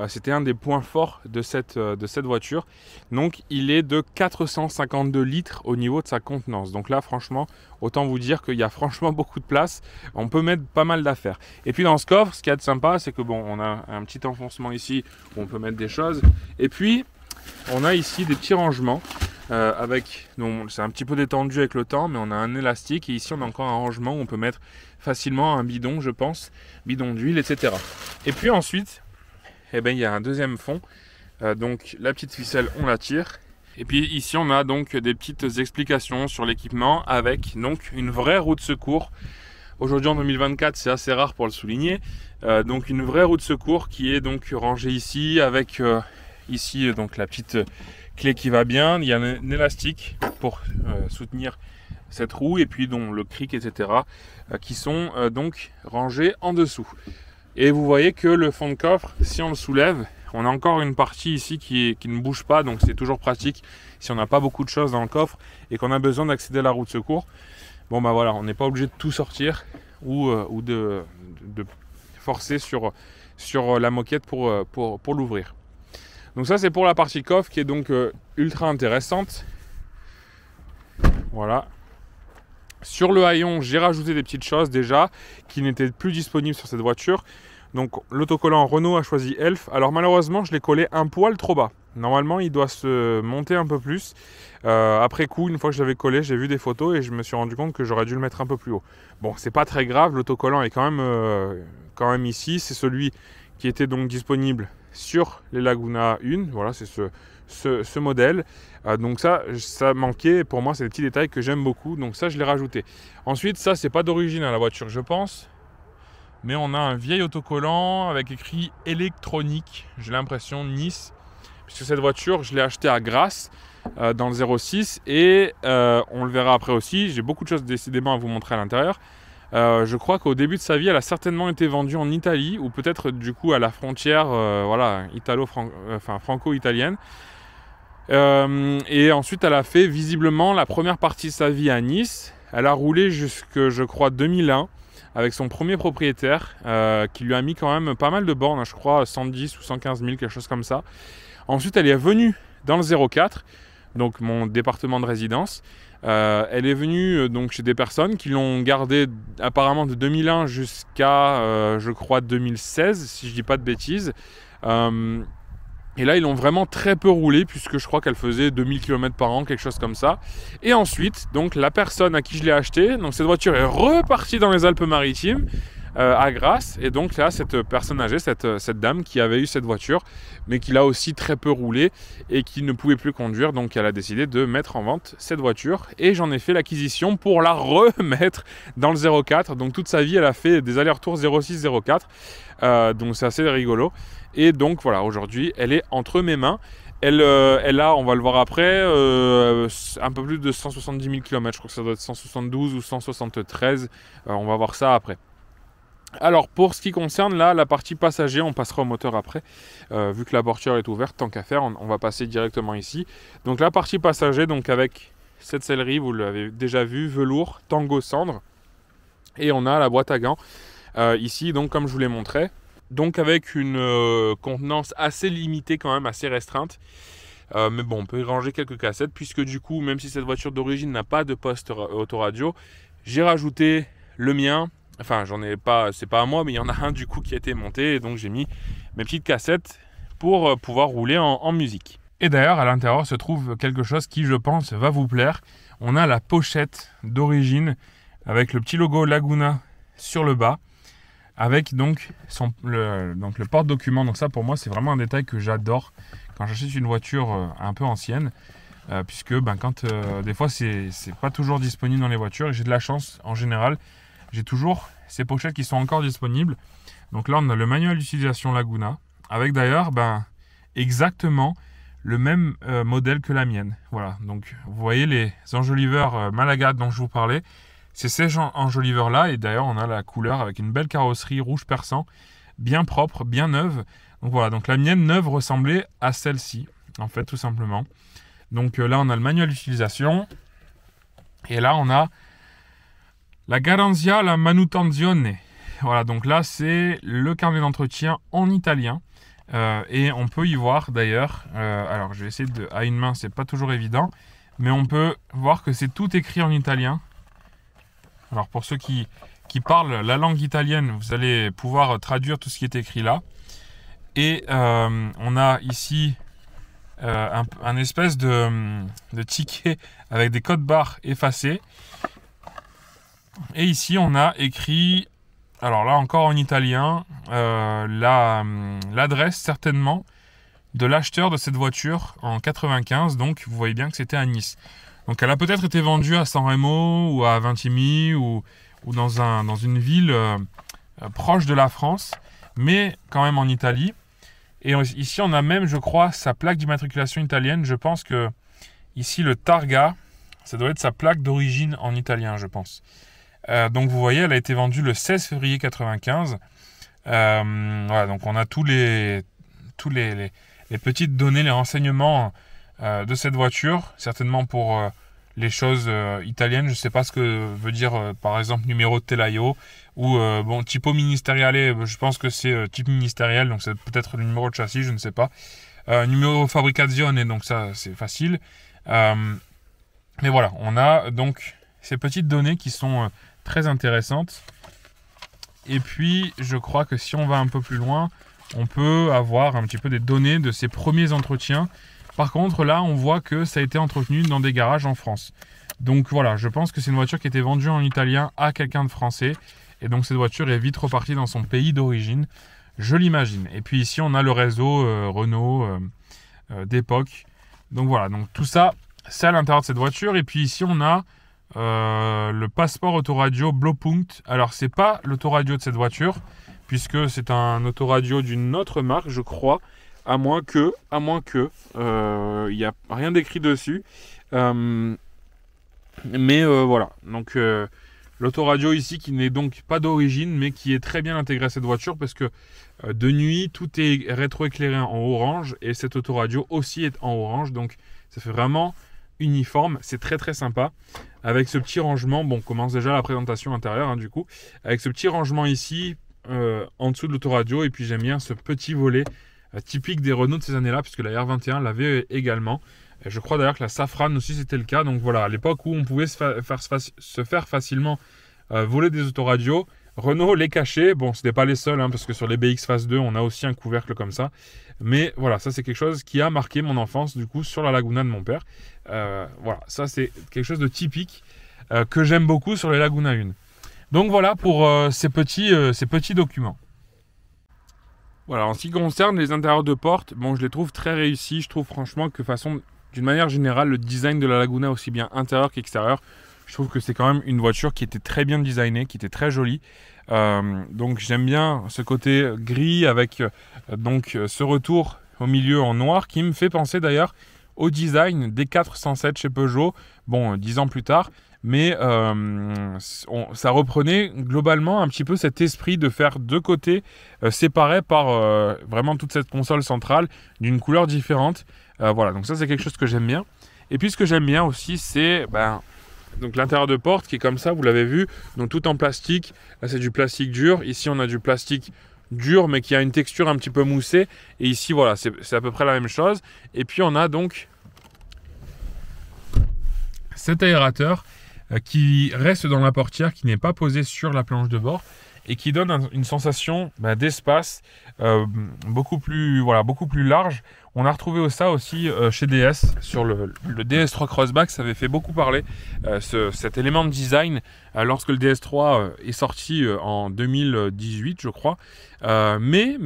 C'était un des points forts de cette voiture. Donc il est de 452 litres au niveau de sa contenance. Donc là franchement, autant vous dire qu'il y a franchement beaucoup de place. On peut mettre pas mal d'affaires. Et puis dans ce coffre, ce qu'il y a de sympa, c'est que bon, on a un petit enfoncement ici où on peut mettre des choses. Et puis on a ici des petits rangements. C'est un petit peu détendu avec le temps, mais on a un élastique et ici on a encore un rangement où on peut mettre facilement un bidon, je pense, bidon d'huile, etc. Et puis ensuite, il y a un deuxième fond, donc la petite ficelle on la tire. Et puis ici on a donc des petites explications sur l'équipement avec donc une vraie roue de secours. Aujourd'hui en 2024 c'est assez rare pour le souligner, donc une vraie roue de secours qui est donc rangée ici avec ici donc la petite clé qui va bien, il y a un élastique pour soutenir cette roue et puis donc le cric, etc. Qui sont donc rangés en dessous. Et vous voyez que le fond de coffre, si on le soulève, on a encore une partie ici qui ne bouge pas, donc c'est toujours pratique si on n'a pas beaucoup de choses dans le coffre et qu'on a besoin d'accéder à la roue de secours. Bon bah voilà, on n'est pas obligé de tout sortir ou de forcer sur la moquette pour l'ouvrir. Donc ça c'est pour la partie coffre qui est donc ultra intéressante. Voilà. Sur le haillon, j'ai rajouté des petites choses déjà qui n'étaient plus disponibles sur cette voiture. Donc l'autocollant Renault a choisi Elf. Alors malheureusement je l'ai collé un poil trop bas. Normalement il doit se monter un peu plus. Après coup, une fois que je l'avais collé, j'ai vu des photos et je me suis rendu compte que j'aurais dû le mettre un peu plus haut. Bon, c'est pas très grave, l'autocollant est quand même ici. C'est celui qui était donc disponible sur les Laguna 1. Voilà, c'est ce modèle. Donc ça manquait. Pour moi, c'est des petits détails que j'aime beaucoup. Donc ça, je l'ai rajouté. Ensuite, ça, c'est pas d'origine à la voiture, je pense. Mais on a un vieil autocollant avec écrit électronique. J'ai l'impression Nice. Puisque cette voiture, je l'ai achetée à Grasse dans le 06. Et on le verra après aussi. J'ai beaucoup de choses décidément à vous montrer à l'intérieur. Je crois qu'au début de sa vie, elle a certainement été vendue en Italie ou peut-être du coup à la frontière franco-italienne. Et ensuite, elle a fait visiblement la première partie de sa vie à Nice. Elle a roulé jusque, je crois, 2001 avec son premier propriétaire qui lui a mis quand même pas mal de bornes, je crois 110 ou 115 000, quelque chose comme ça. Ensuite, elle est venue dans le 04, donc mon département de résidence. Elle est venue donc chez des personnes qui l'ont gardée apparemment de 2001 jusqu'à je crois 2016 si je dis pas de bêtises. Et là ils l'ont vraiment très peu roulé puisque je crois qu'elle faisait 2000 km par an, quelque chose comme ça. Et ensuite donc la personne à qui je l'ai acheté, donc cette voiture est repartie dans les Alpes-Maritimes à Grasse, et donc là cette personne âgée, cette dame qui avait eu cette voiture mais qui l'a aussi très peu roulé et qui ne pouvait plus conduire, donc elle a décidé de mettre en vente cette voiture et j'en ai fait l'acquisition pour la remettre dans le 04. Donc toute sa vie elle a fait des allers-retours 06-04, donc c'est assez rigolo. Et donc voilà, aujourd'hui elle est entre mes mains. Elle a, on va le voir après, un peu plus de 170 000 km, je crois que ça doit être 172 ou 173, on va voir ça après. Alors pour ce qui concerne là la partie passager, on passera au moteur après, vu que la portière est ouverte, tant qu'à faire, on va passer directement ici. Donc la partie passager, donc avec cette sellerie, vous l'avez déjà vu, velours, tango cendre, et on a la boîte à gants ici, donc comme je vous l'ai montré, donc avec une contenance assez limitée quand même, assez restreinte. Mais bon, on peut y ranger quelques cassettes, puisque du coup, même si cette voiture d'origine n'a pas de poste autoradio, j'ai rajouté le mien. Enfin, j'en ai pas, c'est pas à moi, mais il y en a un du coup qui a été monté, et donc j'ai mis mes petites cassettes pour pouvoir rouler en musique. Et d'ailleurs, à l'intérieur se trouve quelque chose qui, je pense, va vous plaire. On a la pochette d'origine avec le petit logo Laguna sur le bas, avec donc le porte-document. Donc ça, pour moi, c'est vraiment un détail que j'adore quand j'achète une voiture un peu ancienne, puisque quand des fois, c'est pas toujours disponible dans les voitures. J'ai de la chance en général. J'ai toujours ces pochettes qui sont encore disponibles. Donc là, on a le manuel d'utilisation Laguna, avec d'ailleurs exactement le même modèle que la mienne. Voilà, donc vous voyez les enjoliveurs Malaga dont je vous parlais. C'est ces enjoliveurs-là, et d'ailleurs, on a la couleur avec une belle carrosserie rouge perçant, bien propre, bien neuve. Donc voilà, donc la mienne neuve ressemblait à celle-ci, en fait, tout simplement. Donc là, on a le manuel d'utilisation, et là, on a La garanzia, la manutenzione. Voilà, donc là, c'est le carnet d'entretien en italien. Et on peut y voir d'ailleurs, alors je vais essayer de, à une main, c'est pas toujours évident, mais on peut voir que c'est tout écrit en italien. Alors pour ceux qui parlent la langue italienne, vous allez pouvoir traduire tout ce qui est écrit là. Et on a ici un espèce de ticket avec des codes barres effacés. Et ici on a écrit, alors là encore en italien, l'adresse certainement de l'acheteur de cette voiture en 95. Donc vous voyez bien que c'était à Nice. Donc elle a peut-être été vendue à San Remo ou à Vintimille ou dans une ville proche de la France, mais quand même en Italie. Et ici on a même, je crois, sa plaque d'immatriculation italienne. Je pense que ici le Targa, ça doit être sa plaque d'origine en italien, je pense. Donc vous voyez, elle a été vendue le 16 février 95. Voilà, donc on a tous les petites données, les renseignements de cette voiture, certainement pour les choses italiennes. Je ne sais pas ce que veut dire par exemple numéro de telaio ou bon, typo ministeriale, je pense que c'est type ministériel, donc c'est peut-être le numéro de châssis, je ne sais pas. Numéro fabbricazione, donc ça c'est facile. Mais voilà, on a donc ces petites données qui sont très intéressantes. Et puis je crois que si on va un peu plus loin, on peut avoir un petit peu des données de ces premiers entretiens. Par contre, là, on voit que ça a été entretenu dans des garages en France. Donc voilà, je pense que c'est une voiture qui a été vendue en italien à quelqu'un de français. Et donc cette voiture est vite repartie dans son pays d'origine, je l'imagine. Et puis ici, on a le réseau Renault d'époque. Donc voilà, donc tout ça, c'est à l'intérieur de cette voiture. Et puis ici, on a le passeport autoradio Blaupunkt. Alors, c'est pas l'autoradio de cette voiture, puisque c'est un autoradio d'une autre marque, je crois. À moins que, il n'y a rien d'écrit dessus. Mais voilà, donc l'autoradio ici qui n'est donc pas d'origine, mais qui est très bien intégré à cette voiture, parce que de nuit, tout est rétroéclairé en orange, et cette autoradio aussi est en orange, donc ça fait vraiment uniforme, c'est très très sympa. Avec ce petit rangement, bon, on commence déjà la présentation intérieure, hein, du coup, avec ce petit rangement ici, en dessous de l'autoradio, et puis j'aime bien ce petit volet typique des Renault de ces années-là, puisque la R21 l'avait également. Et je crois d'ailleurs que la Safran aussi c'était le cas. Donc voilà, à l'époque où on pouvait se faire facilement voler des autoradios, Renault les cachait. Bon, ce n'est pas les seuls, hein, parce que sur les BX Phase 2, on a aussi un couvercle comme ça. Mais voilà, ça c'est quelque chose qui a marqué mon enfance, du coup, sur la Laguna de mon père. Voilà, ça c'est quelque chose de typique que j'aime beaucoup sur les Laguna 1. Donc voilà pour ces petits documents. Voilà, en ce qui concerne les intérieurs de porte, bon, je les trouve très réussis. Je trouve franchement que d'une manière générale, le design de la Laguna, aussi bien intérieur qu'extérieur, je trouve que c'est quand même une voiture qui était très bien designée, qui était très jolie. Donc j'aime bien ce côté gris avec donc ce retour au milieu en noir qui me fait penser d'ailleurs au design des 407 chez Peugeot, bon, 10 ans plus tard. Mais ça reprenait globalement un petit peu cet esprit de faire deux côtés séparés par vraiment toute cette console centrale d'une couleur différente. Voilà, donc ça c'est quelque chose que j'aime bien. Et puis ce que j'aime bien aussi, c'est donc l'intérieur de porte qui est comme ça, vous l'avez vu, donc tout en plastique. Là c'est du plastique dur, ici on a du plastique dur mais qui a une texture un petit peu moussée. Et ici voilà, c'est à peu près la même chose. Et puis on a donc cet aérateur qui reste dans la portière, qui n'est pas posé sur la planche de bord et qui donne une sensation d'espace beaucoup plus large. On a retrouvé ça aussi chez DS, sur le DS3 Crossback, ça avait fait beaucoup parler cet élément de design lorsque le DS3 est sorti en 2018, je crois. Mais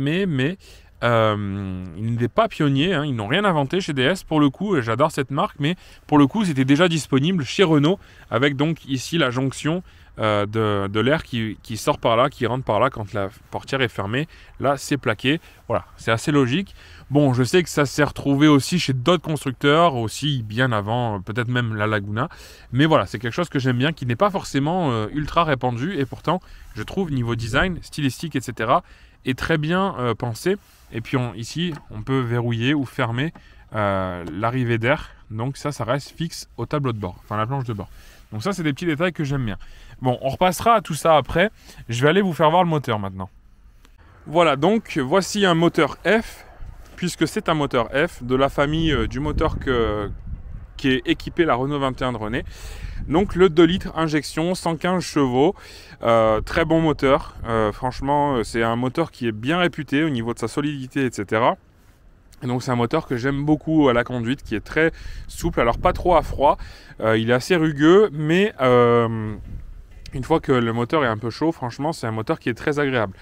il n'est pas pionnier, hein, ils n'ont rien inventé chez DS pour le coup, j'adore cette marque, mais pour le coup c'était déjà disponible chez Renault, avec donc ici la jonction de l'air qui sort par là, qui rentre par là quand la portière est fermée. Là c'est plaqué, voilà, c'est assez logique. Bon, je sais que ça s'est retrouvé aussi chez d'autres constructeurs, aussi bien avant, peut-être même la Laguna, mais voilà, c'est quelque chose que j'aime bien, qui n'est pas forcément ultra répandu, et pourtant je trouve niveau design, stylistique, etc., est très bien pensé. Et puis ici, on peut verrouiller ou fermer l'arrivée d'air. Donc ça reste fixe au tableau de bord, enfin la planche de bord. Donc ça, c'est des petits détails que j'aime bien. Bon, on repassera à tout ça après. Je vais aller vous faire voir le moteur maintenant. Voilà, donc voici un moteur F, puisque c'est un moteur F de la famille du moteur qui est équipé la Renault 21 de René. Donc le 2 litres injection, 115 chevaux, très bon moteur. Franchement, c'est un moteur qui est bien réputé au niveau de sa solidité, etc. Et donc c'est un moteur que j'aime beaucoup à la conduite, qui est très souple, alors pas trop à froid. Il est assez rugueux, mais une fois que le moteur est un peu chaud, franchement, c'est un moteur qui est très agréable.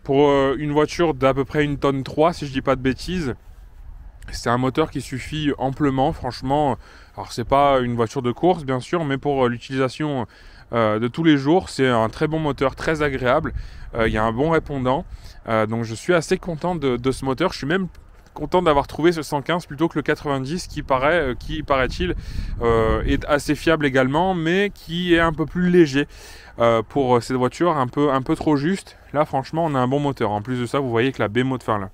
Pour une voiture d'à peu près 1,3 tonne, si je dis pas de bêtises, c'est un moteur qui suffit amplement, franchement. Alors c'est pas une voiture de course bien sûr, mais pour l'utilisation de tous les jours, c'est un très bon moteur, très agréable. Il y a un bon répondant, donc je suis assez content de ce moteur. Je suis même content d'avoir trouvé ce 115 plutôt que le 90 qui paraît-il est assez fiable également, mais qui est un peu plus léger pour cette voiture, un peu trop juste. Là franchement on a un bon moteur. En plus de ça, vous voyez que la B-moteur, enfin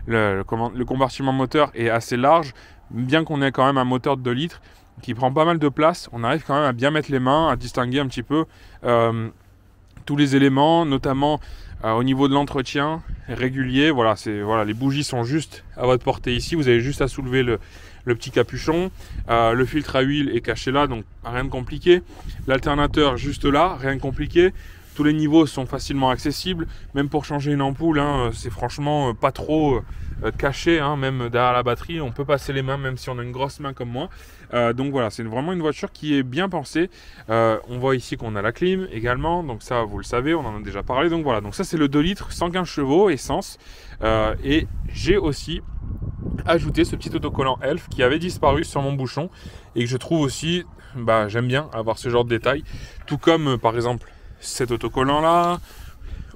le compartiment moteur est assez large, bien qu'on ait quand même un moteur de 2 litres qui prend pas mal de place. On arrive quand même à bien mettre les mains, à distinguer un petit peu tous les éléments, notamment au niveau de l'entretien régulier. Voilà, les bougies sont juste à votre portée ici, vous avez juste à soulever le petit capuchon. Le filtre à huile est caché là, donc rien de compliqué. L'alternateur juste là, rien de compliqué. Tous les niveaux sont facilement accessibles, même pour changer une ampoule, hein, c'est franchement pas trop caché, hein, même derrière la batterie, on peut passer les mains même si on a une grosse main comme moi. Donc voilà, c'est vraiment une voiture qui est bien pensée. On voit ici qu'on a la clim également, donc ça vous le savez, on en a déjà parlé. Donc voilà, donc ça c'est le 2 litres, 115 chevaux, essence. Et j'ai aussi ajouté ce petit autocollant Elf qui avait disparu sur mon bouchon et que je trouve aussi, j'aime bien avoir ce genre de détails, tout comme par exemple cet autocollant là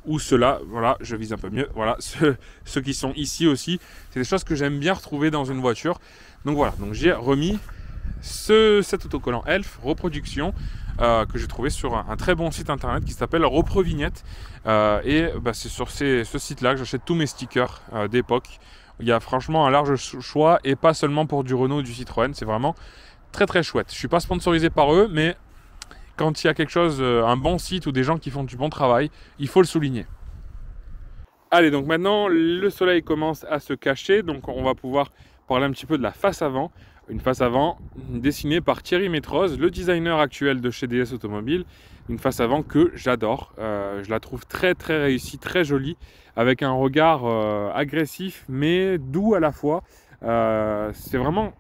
ou ceux-là, voilà, je vise un peu mieux, voilà, ceux qui sont ici aussi, c'est des choses que j'aime bien retrouver dans une voiture. Donc voilà, donc j'ai remis cet autocollant Elf reproduction que j'ai trouvé sur un très bon site internet qui s'appelle Reprovignette, et c'est sur ce site là que j'achète tous mes stickers d'époque. Il y a franchement un large choix et pas seulement pour du Renault ou du Citroën, c'est vraiment très très chouette. Je suis pas sponsorisé par eux, mais quand il y a quelque chose, un bon site ou des gens qui font du bon travail, il faut le souligner. Allez, donc maintenant le soleil commence à se cacher, donc on va pouvoir parler un petit peu de la face avant. Une face avant dessinée par Thierry Métroz, le designer actuel de chez DS Automobile. Une face avant que j'adore, je la trouve très très réussie, très jolie, avec un regard agressif mais doux à la fois. C'est vraiment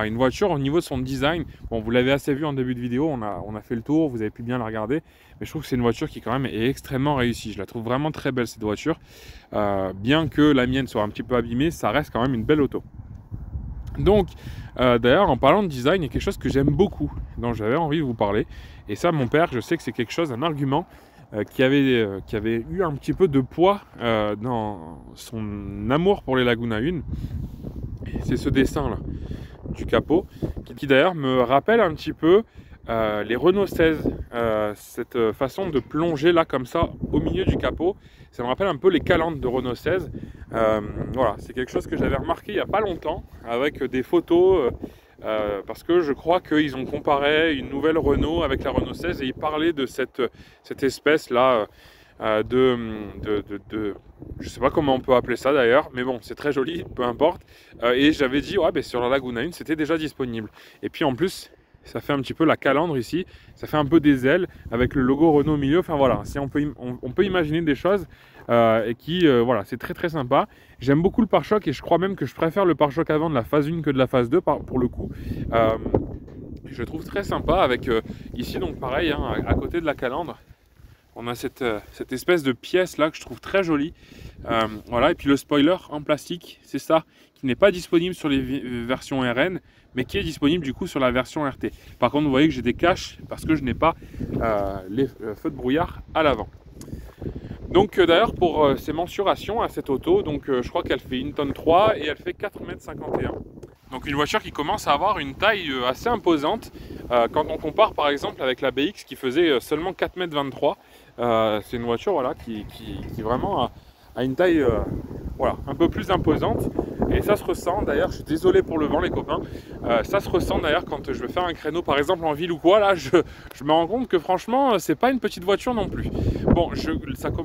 une voiture au niveau de son design. Bon, vous l'avez assez vu en début de vidéo, on a fait le tour, vous avez pu bien la regarder, mais je trouve que c'est une voiture qui quand même est extrêmement réussie. Je la trouve vraiment très belle cette voiture, bien que la mienne soit un petit peu abîmée, ça reste quand même une belle auto. Donc d'ailleurs, en parlant de design, il y a quelque chose que j'aime beaucoup, dont j'avais envie de vous parler, et ça mon père, je sais que c'est quelque chose, un argument qui avait eu un petit peu de poids dans son amour pour les Laguna 1. C'est ce dessin là du capot qui d'ailleurs me rappelle un petit peu les Renault 16, cette façon de plonger là comme ça au milieu du capot, ça me rappelle un peu les calandres de Renault 16. Voilà, c'est quelque chose que j'avais remarqué il n'y a pas longtemps avec des photos, parce que je crois qu'ils ont comparé une nouvelle Renault avec la Renault 16 et ils parlaient de cette espèce là je sais pas comment on peut appeler ça d'ailleurs, mais bon, c'est très joli, peu importe. Et j'avais dit, ouais, sur la Laguna 1, c'était déjà disponible. Et puis en plus, ça fait un petit peu la calandre ici, ça fait un peu des ailes avec le logo Renault au milieu. Enfin voilà, si on peut imaginer des choses et qui, voilà, c'est très très sympa. J'aime beaucoup le pare-choc et je crois même que je préfère le pare-choc avant de la phase 1 que de la phase 2 pour le coup. Je le trouve très sympa avec ici, donc pareil, hein, à côté de la calandre. On a cette espèce de pièce là que je trouve très jolie. Voilà, et puis le spoiler en plastique, c'est ça, qui n'est pas disponible sur les versions RN, mais qui est disponible du coup sur la version RT. Par contre, vous voyez que j'ai des caches parce que je n'ai pas les feux de brouillard à l'avant. Donc d'ailleurs, pour ces mensurations à cette auto, donc je crois qu'elle fait 1,3 tonne et elle fait 4,51 m. Donc une voiture qui commence à avoir une taille assez imposante quand on compare par exemple avec la BX qui faisait seulement 4,23 m. C'est une voiture voilà, qui vraiment a une taille voilà, un peu plus imposante. Et ça se ressent d'ailleurs, je suis désolé pour le vent les copains, ça se ressent d'ailleurs quand je veux faire un créneau par exemple en ville ou quoi, là je me rends compte que franchement c'est pas une petite voiture non plus. Bon,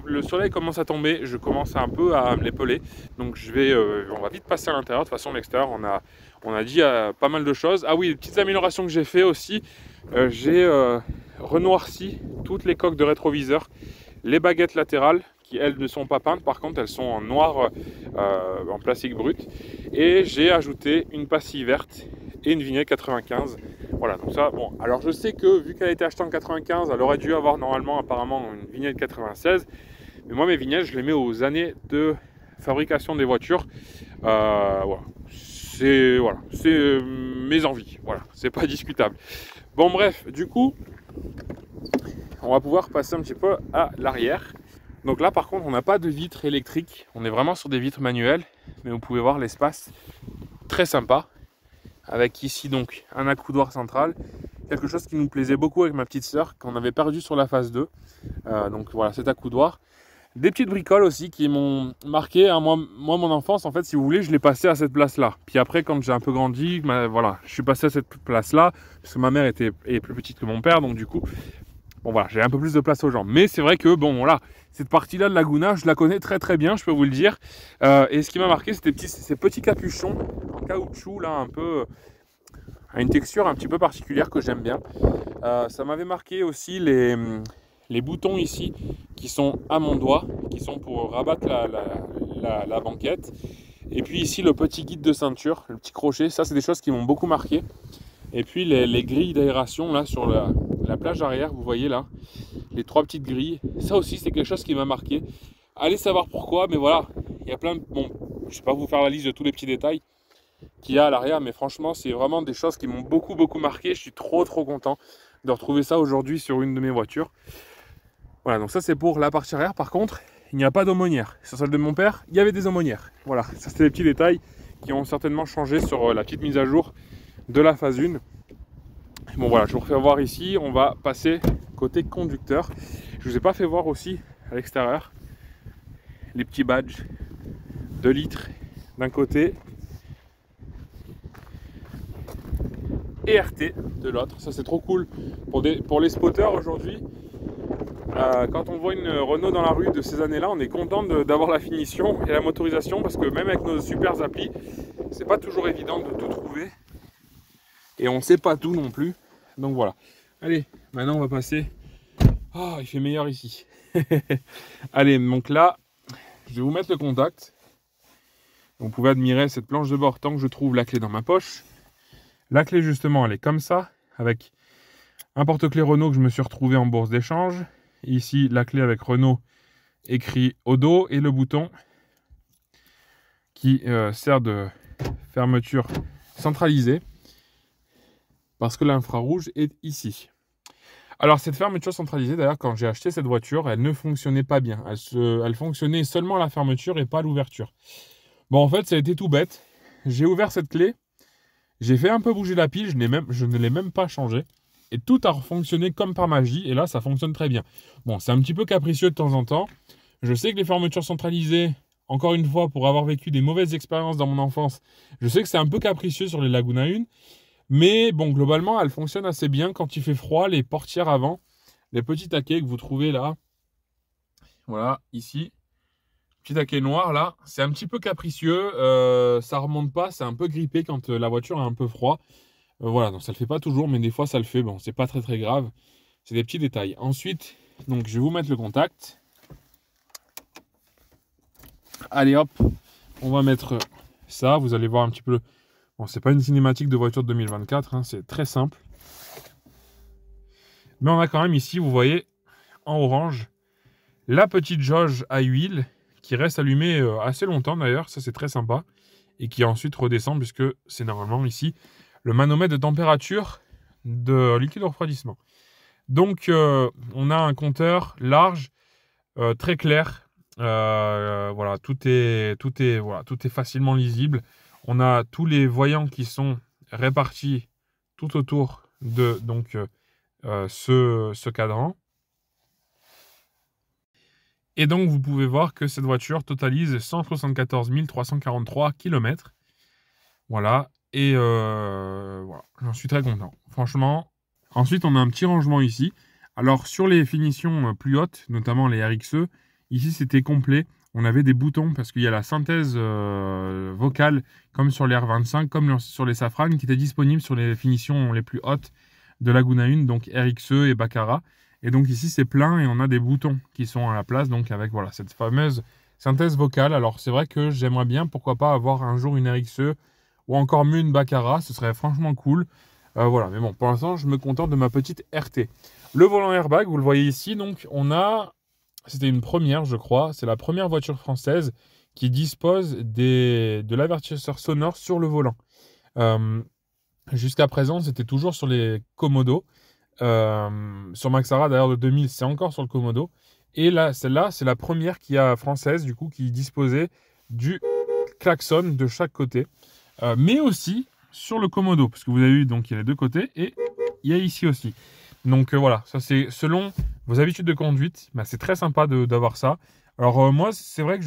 le soleil commence à tomber, je commence un peu à me l'épeler, donc on va vite passer à l'intérieur. De toute façon l'extérieur on a dit pas mal de choses. Ah oui, les petites améliorations que j'ai fait aussi, j'ai renoirci toutes les coques de rétroviseur, les baguettes latérales qui elles ne sont pas peintes, par contre elles sont en noir en plastique brut, et j'ai ajouté une pastille verte et une vignette 95. Voilà, donc ça, bon, alors je sais que vu qu'elle a été achetée en 95, elle aurait dû avoir normalement apparemment une vignette 96, mais moi mes vignettes je les mets aux années de fabrication des voitures. Voilà, c'est mes envies, voilà, c'est pas discutable. Bon bref, du coup on va pouvoir passer un petit peu à l'arrière. Donc là par contre on n'a pas de vitres électriques, on est vraiment sur des vitres manuelles, mais vous pouvez voir l'espace très sympa, avec ici donc un accoudoir central, quelque chose qui nous plaisait beaucoup avec ma petite sœur, qu'on avait perdu sur la phase 2. Donc voilà, cet accoudoir. Des petites bricoles aussi qui m'ont marqué, hein. Moi, mon enfance, en fait, si vous voulez, je l'ai passé à cette place-là. Puis après, quand j'ai un peu grandi, voilà, je suis passé à cette place-là, parce que ma mère est plus petite que mon père, donc du coup, bon voilà, j'ai un peu plus de place aux gens. Mais c'est vrai que, bon voilà, cette partie-là de Laguna, je la connais très très bien, je peux vous le dire. Et ce qui m'a marqué, c'était ces petits capuchons en caoutchouc, là, un peu, à une texture un petit peu particulière que j'aime bien. Ça m'avait marqué aussi les boutons ici qui sont à mon doigt, qui sont pour rabattre la banquette. Et puis ici le petit guide de ceinture, le petit crochet, ça c'est des choses qui m'ont beaucoup marqué. Et puis les grilles d'aération là sur la plage arrière, vous voyez là, les 3 petites grilles, ça aussi c'est quelque chose qui m'a marqué. Allez savoir pourquoi, mais voilà, il y a plein de... Bon, je ne vais pas vous faire la liste de tous les petits détails qu'il y a à l'arrière, mais franchement c'est vraiment des choses qui m'ont beaucoup marqué. Je suis trop content de retrouver ça aujourd'hui sur une de mes voitures. Voilà, donc ça c'est pour la partie arrière. Par contre, il n'y a pas d'aumônière. Sur celle de mon père, il y avait des aumônières. Voilà, ça c'était des petits détails qui ont certainement changé sur la petite mise à jour de la phase 1. Bon voilà, je vous refais voir ici. On va passer côté conducteur. Je vous ai pas fait voir aussi à l'extérieur les petits badges 2 litres d'un côté et RT de l'autre. Ça c'est trop cool pour les spotters aujourd'hui. Quand on voit une Renault dans la rue de ces années-là, on est content d'avoir la finition et la motorisation, parce que même avec nos super applis, c'est pas toujours évident de tout trouver et on sait pas tout non plus. Donc voilà. Allez, maintenant on va passer. Ah, il fait meilleur ici. Allez, donc là, je vais vous mettre le contact. Vous pouvez admirer cette planche de bord tant que je trouve la clé dans ma poche. La clé justement, elle est comme ça, avec un porte-clés Renault que je me suis retrouvé en bourse d'échange. Ici, la clé avec Renault écrit au dos et le bouton qui sert de fermeture centralisée, parce que l'infrarouge est ici. Alors cette fermeture centralisée, d'ailleurs, quand j'ai acheté cette voiture, elle ne fonctionnait pas bien. Elle fonctionnait seulement à la fermeture et pas à l'ouverture. Bon, en fait, ça a été tout bête. J'ai ouvert cette clé, j'ai fait un peu bouger la pile, je ne l'ai même pas changé. Et tout a fonctionné comme par magie, et là ça fonctionne très bien. Bon, c'est un petit peu capricieux de temps en temps. Je sais que les fermetures centralisées, encore une fois, pour avoir vécu des mauvaises expériences dans mon enfance, je sais que c'est un peu capricieux sur les Laguna 1. Mais bon, globalement, elles fonctionnent assez bien quand il fait froid. Les portières avant, les petits taquets que vous trouvez là, voilà, ici, petit taquet noir là, c'est un petit peu capricieux. Ça remonte pas, c'est un peu grippé quand la voiture a un peu froid. Voilà, donc ça le fait pas toujours, mais des fois ça le fait. Bon, c'est pas très grave. C'est des petits détails. Ensuite, donc je vais vous mettre le contact. Allez hop, on va mettre ça. Vous allez voir un petit peu. Bon, c'est pas une cinématique de voiture de 2024, hein, c'est très simple. Mais on a quand même ici, vous voyez, en orange, la petite jauge à huile qui reste allumée assez longtemps d'ailleurs. Ça, c'est très sympa. Et qui ensuite redescend, puisque c'est normalement ici le manomètre de température de liquide de refroidissement. Donc, on a un compteur large, très clair. Voilà, tout est facilement lisible. On a tous les voyants qui sont répartis tout autour de ce cadran. Et donc, vous pouvez voir que cette voiture totalise 174 343 km. Voilà. Et voilà, j'en suis très content. Franchement. Ensuite, on a un petit rangement ici. Alors, sur les finitions plus hautes, notamment les RXE, ici, c'était complet. On avait des boutons parce qu'il y a la synthèse vocale, comme sur les R25, comme sur les Safran, qui était disponible sur les finitions les plus hautes de Laguna 1, donc RXE et Baccara. Et donc ici, c'est plein et on a des boutons qui sont à la place, donc avec voilà, cette fameuse synthèse vocale. Alors, c'est vrai que j'aimerais bien, pourquoi pas, avoir un jour une RXE ou encore mieux une Baccara. Ce serait franchement cool. Voilà, mais bon, pour l'instant, je me contente de ma petite RT. Le volant airbag, vous le voyez ici, donc on a, c'était une première, je crois, c'est la première voiture française qui dispose de l'avertisseur sonore sur le volant. Jusqu'à présent, c'était toujours sur les Komodo. Sur Maxara, d'ailleurs, de 2000, c'est encore sur le Komodo. Et là, celle-là, c'est la première française, du coup, qui disposait du klaxon de chaque côté. Mais aussi sur le Komodo, parce que vous avez vu, donc il y a les deux côtés, et il y a ici aussi. Donc voilà, ça c'est selon vos habitudes de conduite, bah, c'est très sympa d'avoir ça. Alors moi, c'est vrai que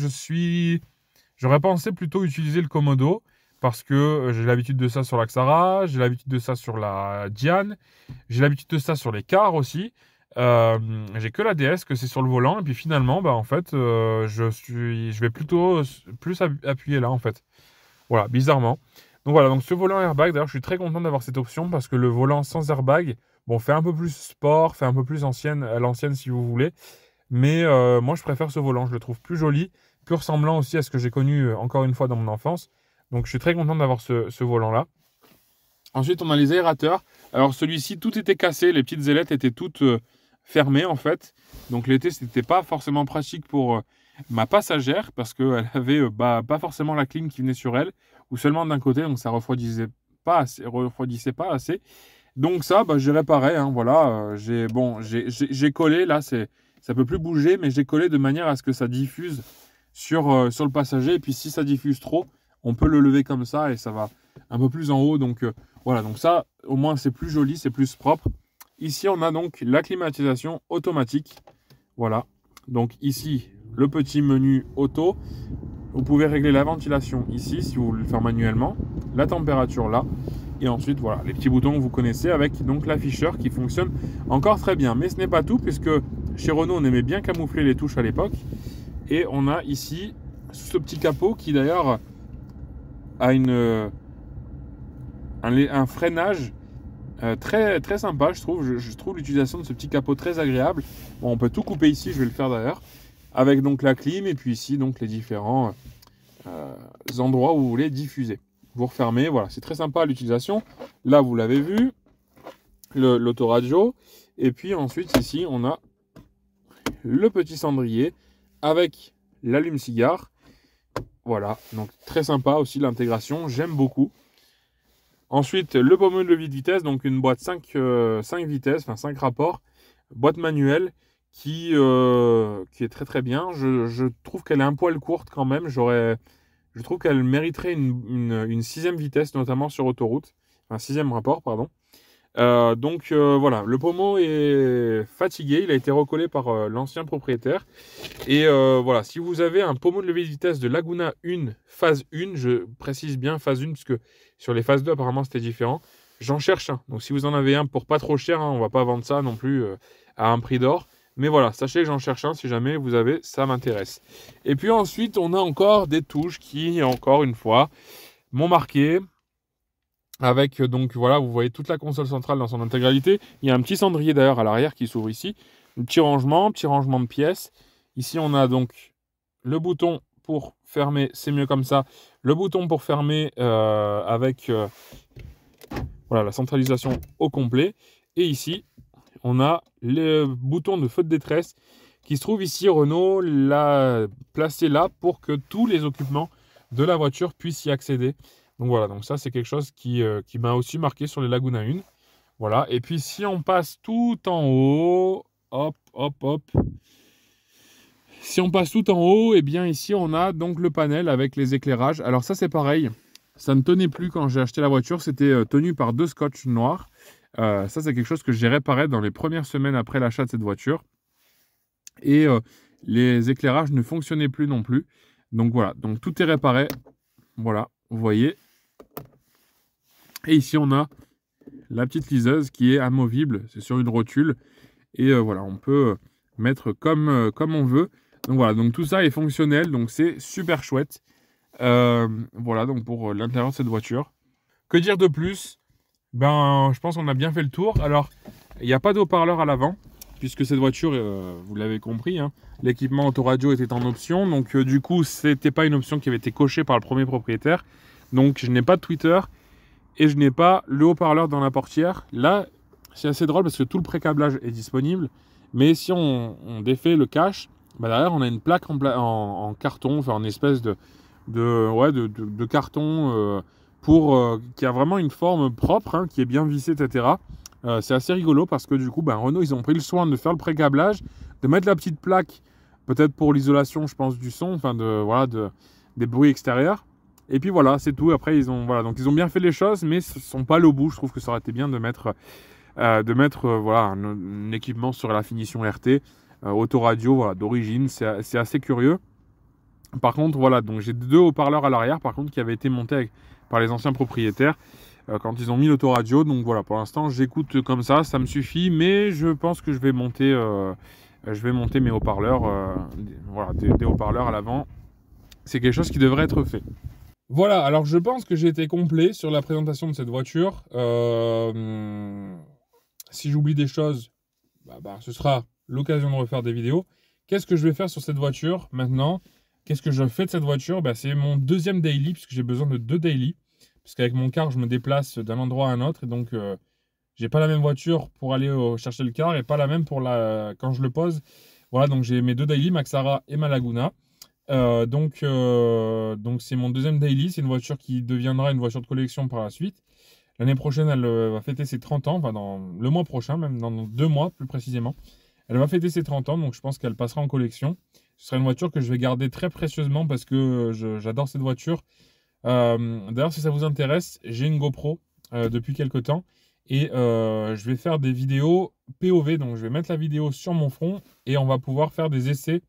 j'aurais pensé plutôt utiliser le Komodo, parce que j'ai l'habitude de ça sur la Xara, j'ai l'habitude de ça sur la Diane, j'ai l'habitude de ça sur les cars aussi. J'ai que la DS, que c'est sur le volant, et puis finalement, bah, en fait, je vais plutôt plus appuyer là, en fait. Voilà, bizarrement. Donc voilà, donc ce volant airbag, d'ailleurs, je suis très content d'avoir cette option parce que le volant sans airbag, bon, fait un peu plus sport, fait un peu plus ancienne, à l'ancienne si vous voulez. Mais moi, je préfère ce volant, je le trouve plus joli, plus ressemblant aussi à ce que j'ai connu encore une fois dans mon enfance. Donc je suis très content d'avoir ce volant-là. Ensuite, on a les aérateurs. Alors celui-ci, tout était cassé, les petites ailettes étaient toutes fermées en fait. Donc l'été, c'était pas forcément pratique pour ma passagère parce qu'elle avait pas forcément la clim qui venait sur elle ou seulement d'un côté, donc ça refroidissait pas assez. Donc ça, bah, j'ai réparé. Hein, voilà, j'ai collé là, ça peut plus bouger, mais j'ai collé de manière à ce que ça diffuse sur le passager. Et puis si ça diffuse trop, on peut le lever comme ça et ça va un peu plus en haut. Donc voilà, donc ça, au moins c'est plus joli, c'est plus propre. Ici, on a donc la climatisation automatique. Voilà, donc ici, le petit menu auto. Vous pouvez régler la ventilation ici, si vous voulez le faire manuellement. La température là. Et ensuite, voilà, les petits boutons que vous connaissez avec donc l'afficheur qui fonctionne encore très bien. Mais ce n'est pas tout, puisque chez Renault, on aimait bien camoufler les touches à l'époque. Et on a ici ce petit capot qui d'ailleurs a un freinage très, très sympa, je trouve. Je trouve l'utilisation de ce petit capot très agréable. Bon, on peut tout couper ici, je vais le faire d'ailleurs. Avec donc la clim et puis ici donc les différents endroits où vous voulez diffuser. Vous refermez, voilà, c'est très sympa l'utilisation. Là, vous l'avez vu, l'autoradio. Et puis ensuite, ici, on a le petit cendrier avec l'allume-cigare. Voilà, donc très sympa aussi l'intégration, j'aime beaucoup. Ensuite, le pommeau de levier de vitesse, donc une boîte 5 vitesses, enfin 5 rapports, boîte manuelle qui est très très bien. Je trouve qu'elle est un poil courte quand même. Je trouve qu'elle mériterait une 6e vitesse, notamment sur autoroute. Un 6e rapport, pardon. Voilà, le pommeau est fatigué, il a été recollé par l'ancien propriétaire. Et voilà, si vous avez un pommeau de levier de vitesse de Laguna 1, phase 1, je précise bien phase 1, puisque sur les phases 2, apparemment, c'était différent. J'en cherche un. Donc si vous en avez un pour pas trop cher, hein, on va pas vendre ça non plus à un prix d'or. Mais voilà, sachez que j'en cherche un, si jamais vous avez, ça m'intéresse. Et puis ensuite, on a encore des touches qui, encore une fois, m'ont marqué. Avec donc voilà, vous voyez toute la console centrale dans son intégralité. Il y a un petit cendrier d'ailleurs à l'arrière qui s'ouvre ici. Un petit rangement de pièces. Ici on a donc le bouton pour fermer, c'est mieux comme ça. Le bouton pour fermer avec voilà, la centralisation au complet. Et ici on a le bouton de feu de détresse qui se trouve ici. Renault l'a placé là pour que tous les occupants de la voiture puissent y accéder. Donc voilà, donc ça c'est quelque chose qui m'a aussi marqué sur les Laguna 1. Voilà, et puis si on passe tout en haut, hop, hop, hop. Si on passe tout en haut, et bien ici on a donc le panel avec les éclairages. Alors ça c'est pareil, ça ne tenait plus quand j'ai acheté la voiture, c'était tenu par 2 scotch noirs. Ça c'est quelque chose que j'ai réparé dans les premières semaines après l'achat de cette voiture. Et les éclairages ne fonctionnaient plus non plus. Donc voilà, donc tout est réparé. Voilà, vous voyez. Et ici, on a la petite liseuse qui est amovible. C'est sur une rotule. Et voilà, on peut mettre comme on veut. Donc voilà, donc tout ça est fonctionnel. Donc c'est super chouette. Voilà, donc pour l'intérieur de cette voiture. Que dire de plus? Ben, je pense qu'on a bien fait le tour. Alors, il n'y a pas de haut-parleur à l'avant, puisque cette voiture, vous l'avez compris, hein, l'équipement autoradio était en option. Donc, du coup, c'était pas une option qui avait été cochée par le premier propriétaire. Donc, je n'ai pas de tweeter et je n'ai pas le haut-parleur dans la portière. Là, c'est assez drôle parce que tout le pré-câblage est disponible. Mais si on défait le cache, ben derrière, on a une plaque en carton, enfin en espèce de carton qui a vraiment une forme propre, hein, qui est bien vissée, etc. C'est assez rigolo parce que du coup, ben, Renault, ils ont pris le soin de faire le pré-câblage, de mettre la petite plaque, peut-être pour l'isolation, je pense, du son, enfin des bruits extérieurs. Et puis voilà, c'est tout. Après, donc ils ont bien fait les choses, mais ce ne sont pas allés au bout. Je trouve que ça aurait été bien de mettre, voilà, un équipement sur la finition RT, autoradio, voilà, d'origine. C'est assez curieux. Par contre, voilà, donc j'ai 2 haut-parleurs à l'arrière, par contre, qui avaient été montés par les anciens propriétaires quand ils ont mis l'autoradio. Donc voilà, pour l'instant, j'écoute comme ça me suffit, mais je pense que je vais monter mes haut-parleurs, voilà, des haut-parleurs à l'avant. C'est quelque chose qui devrait être fait. Voilà, alors je pense que j'ai été complet sur la présentation de cette voiture. Si j'oublie des choses, ce sera l'occasion de refaire des vidéos. Qu'est-ce que je vais faire sur cette voiture maintenant? Qu'est-ce que je fais de cette voiture? C'est mon deuxième daily, puisque j'ai besoin de 2 daily. Parce qu'avec mon car, je me déplace d'un endroit à un autre. Et donc, j'ai pas la même voiture pour aller chercher le car et pas la même quand je le pose. Voilà, donc j'ai mes 2 daily, Maxara et ma Laguna. Donc c'est mon deuxième daily. C'est une voiture qui deviendra une voiture de collection par la suite. L'année prochaine, elle va fêter ses 30 ans. Enfin, dans le mois prochain, même dans 2 mois plus précisément. Elle va fêter ses 30 ans, donc je pense qu'elle passera en collection. Ce sera une voiture que je vais garder très précieusement parce que j'adore cette voiture. D'ailleurs, si ça vous intéresse, j'ai une GoPro depuis quelques temps et je vais faire des vidéos POV. Donc, je vais mettre la vidéo sur mon front et on va pouvoir faire des essais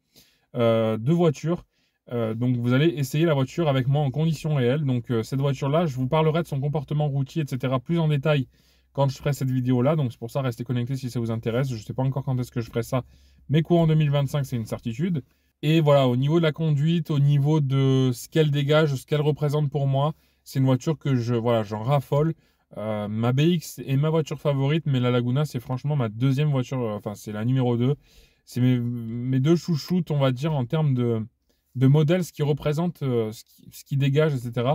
de voiture. Donc, vous allez essayer la voiture avec moi en conditions réelles. Donc, cette voiture-là, je vous parlerai de son comportement routier, etc. plus en détail quand je ferai cette vidéo-là. Donc, c'est pour ça, restez connectés si ça vous intéresse. Je ne sais pas encore quand est-ce que je ferai ça, mais courant 2025, c'est une certitude. Et voilà, au niveau de la conduite, au niveau de ce qu'elle dégage, ce qu'elle représente pour moi, c'est une voiture que j'en raffole. Ma BX est ma voiture favorite, mais la Laguna, c'est franchement ma deuxième voiture, enfin, c'est la numéro 2. C'est mes 2 chouchoutes, on va dire, en termes de modèle, ce qui représente, ce qui dégage, etc.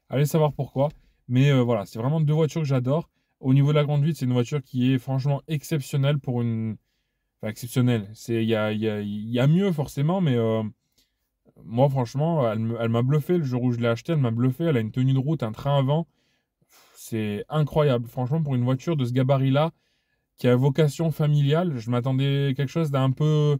Allez savoir pourquoi. Mais voilà, c'est vraiment 2 voitures que j'adore. Au niveau de la conduite, c'est une voiture qui est franchement exceptionnelle pour une... Enfin, exceptionnelle. Il y a mieux forcément, mais moi franchement, elle m'a bluffé le jour où je l'ai achetée. Elle m'a bluffé. Elle a une tenue de route, un train avant. C'est incroyable. Franchement, pour une voiture de ce gabarit-là, qui a vocation familiale, je m'attendais à quelque chose d'un un peu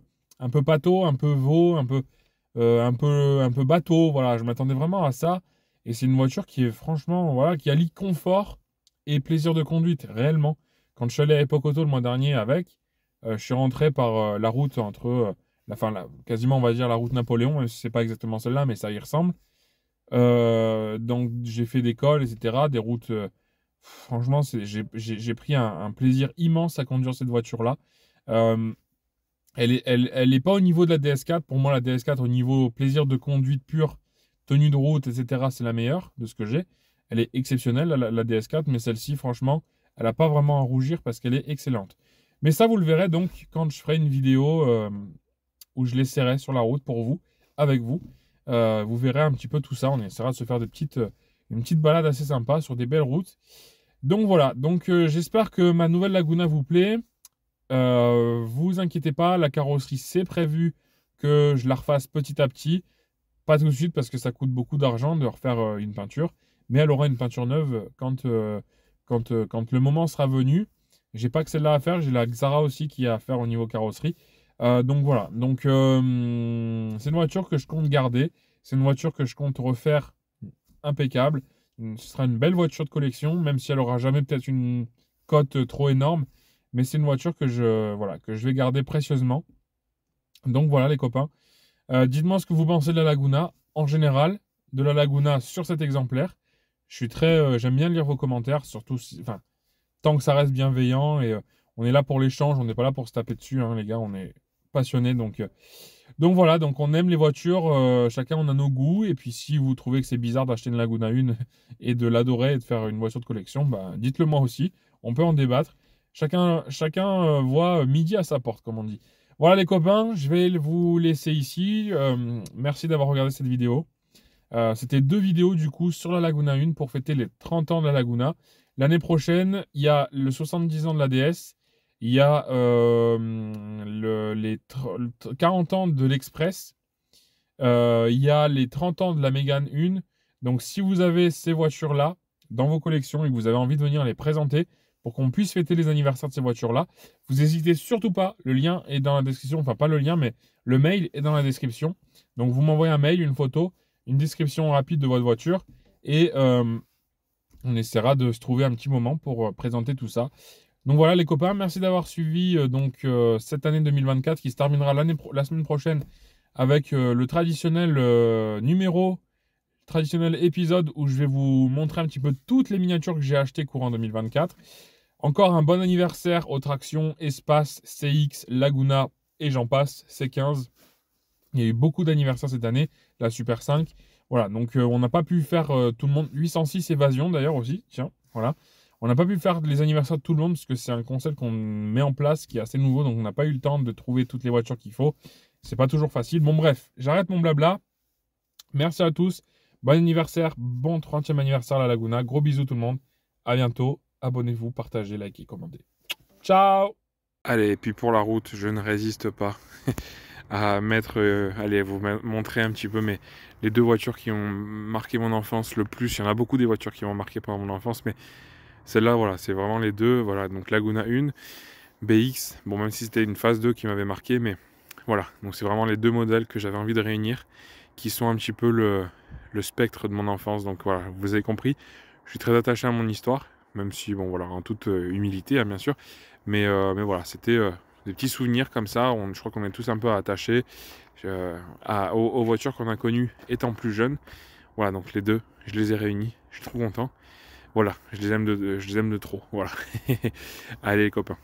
pâteau, un peu veau, un peu bateau. Voilà, je m'attendais vraiment à ça. Et c'est une voiture qui est franchement, voilà, qui allie confort et plaisir de conduite, réellement. Quand je suis allé à Epoch Auto le mois dernier avec, je suis rentré par la route entre, quasiment on va dire la route Napoléon, même si c'est pas exactement celle-là, mais ça y ressemble. Donc j'ai fait des cols, etc. Des routes, franchement, j'ai pris un plaisir immense à conduire cette voiture-là. Elle est pas au niveau de la DS4. Pour moi, la DS4, au niveau plaisir de conduite pure, tenue de route, etc., c'est la meilleure de ce que j'ai. Elle est exceptionnelle, la DS4, mais celle-ci, franchement, elle n'a pas vraiment à rougir parce qu'elle est excellente. Mais ça, vous le verrez donc quand je ferai une vidéo où je l'essaierai sur la route pour vous, avec vous. Vous verrez un petit peu tout ça. On essaiera de se faire une petite balade assez sympa sur des belles routes. Donc voilà, donc j'espère que ma nouvelle Laguna vous plaît. Vous inquiétez pas, la carrosserie, c'est prévu que je la refasse petit à petit. Pas tout de suite parce que ça coûte beaucoup d'argent de refaire une peinture. Mais elle aura une peinture neuve quand le moment sera venu. J'ai pas que celle-là à faire, j'ai la Xara aussi qui a à faire au niveau carrosserie. Donc voilà, donc c'est une voiture que je compte garder. C'est une voiture que je compte refaire impeccable. Ce sera une belle voiture de collection, même si elle aura jamais peut-être une cote trop énorme. Mais c'est une voiture que je vais garder précieusement. Donc voilà les copains. Dites-moi ce que vous pensez de la Laguna en général, de la Laguna sur cet exemplaire. Je suis j'aime bien lire vos commentaires, surtout enfin, tant que ça reste bienveillant et on est là pour l'échange, on n'est pas là pour se taper dessus, hein, les gars, on est passionnés. Donc voilà, donc on aime les voitures, chacun on a nos goûts. Et puis si vous trouvez que c'est bizarre d'acheter une Laguna 1 et de l'adorer et de faire une voiture de collection, bah, dites-le moi aussi, on peut en débattre. Chacun voit midi à sa porte, comme on dit. Voilà les copains, je vais vous laisser ici. Merci d'avoir regardé cette vidéo. C'était 2 vidéos du coup sur la Laguna 1 pour fêter les 30 ans de la Laguna. L'année prochaine, il y a le 70 ans de la DS, il y a les 40 ans de l'Express, il y a les 30 ans de la Mégane 1. Donc si vous avez ces voitures-là dans vos collections et que vous avez envie de venir les présenter pour qu'on puisse fêter les anniversaires de ces voitures-là, vous n'hésitez surtout pas, le lien est dans la description, enfin pas le lien, mais le mail est dans la description. Donc vous m'envoyez un mail, une photo, une description rapide de votre voiture et on essaiera de se trouver un petit moment pour présenter tout ça. Donc voilà les copains, merci d'avoir suivi cette année 2024 qui se terminera la semaine prochaine avec le traditionnel traditionnel épisode où je vais vous montrer un petit peu toutes les miniatures que j'ai achetées courant 2024. Encore un bon anniversaire aux tractions Espace, CX, Laguna et j'en passe, C15. Il y a eu beaucoup d'anniversaires cette année, la Super 5. Voilà, donc on n'a pas pu faire tout le monde. 806 Évasion d'ailleurs aussi, tiens, voilà. On n'a pas pu faire les anniversaires de tout le monde parce que c'est un concept qu'on met en place qui est assez nouveau, donc on n'a pas eu le temps de trouver toutes les voitures qu'il faut. C'est pas toujours facile. Bon bref, j'arrête mon blabla. Merci à tous. Bon anniversaire, bon 30e anniversaire à la Laguna. Gros bisous tout le monde. À bientôt. Abonnez-vous, partagez, likez, commentez. Ciao! Allez, et puis pour la route, je ne résiste pas à mettre, allez, vous montrer un petit peu les 2 voitures qui ont marqué mon enfance le plus. Il y en a beaucoup des voitures qui m'ont marqué pendant mon enfance, mais celle-là, voilà, c'est vraiment les 2. Voilà, donc Laguna 1, BX. Bon, même si c'était une phase 2 qui m'avait marqué, mais voilà. Donc c'est vraiment les 2 modèles que j'avais envie de réunir, qui sont un petit peu le spectre de mon enfance. Donc voilà, vous avez compris. Je suis très attaché à mon histoire, même si, bon voilà, en toute humilité, hein, bien sûr. Mais voilà, c'était des petits souvenirs comme ça. Je crois qu'on est tous un peu attachés aux voitures qu'on a connues étant plus jeunes. Voilà, donc les 2, je les ai réunis. Je suis trop content. Voilà, je les aime de trop. Voilà. Allez les copains.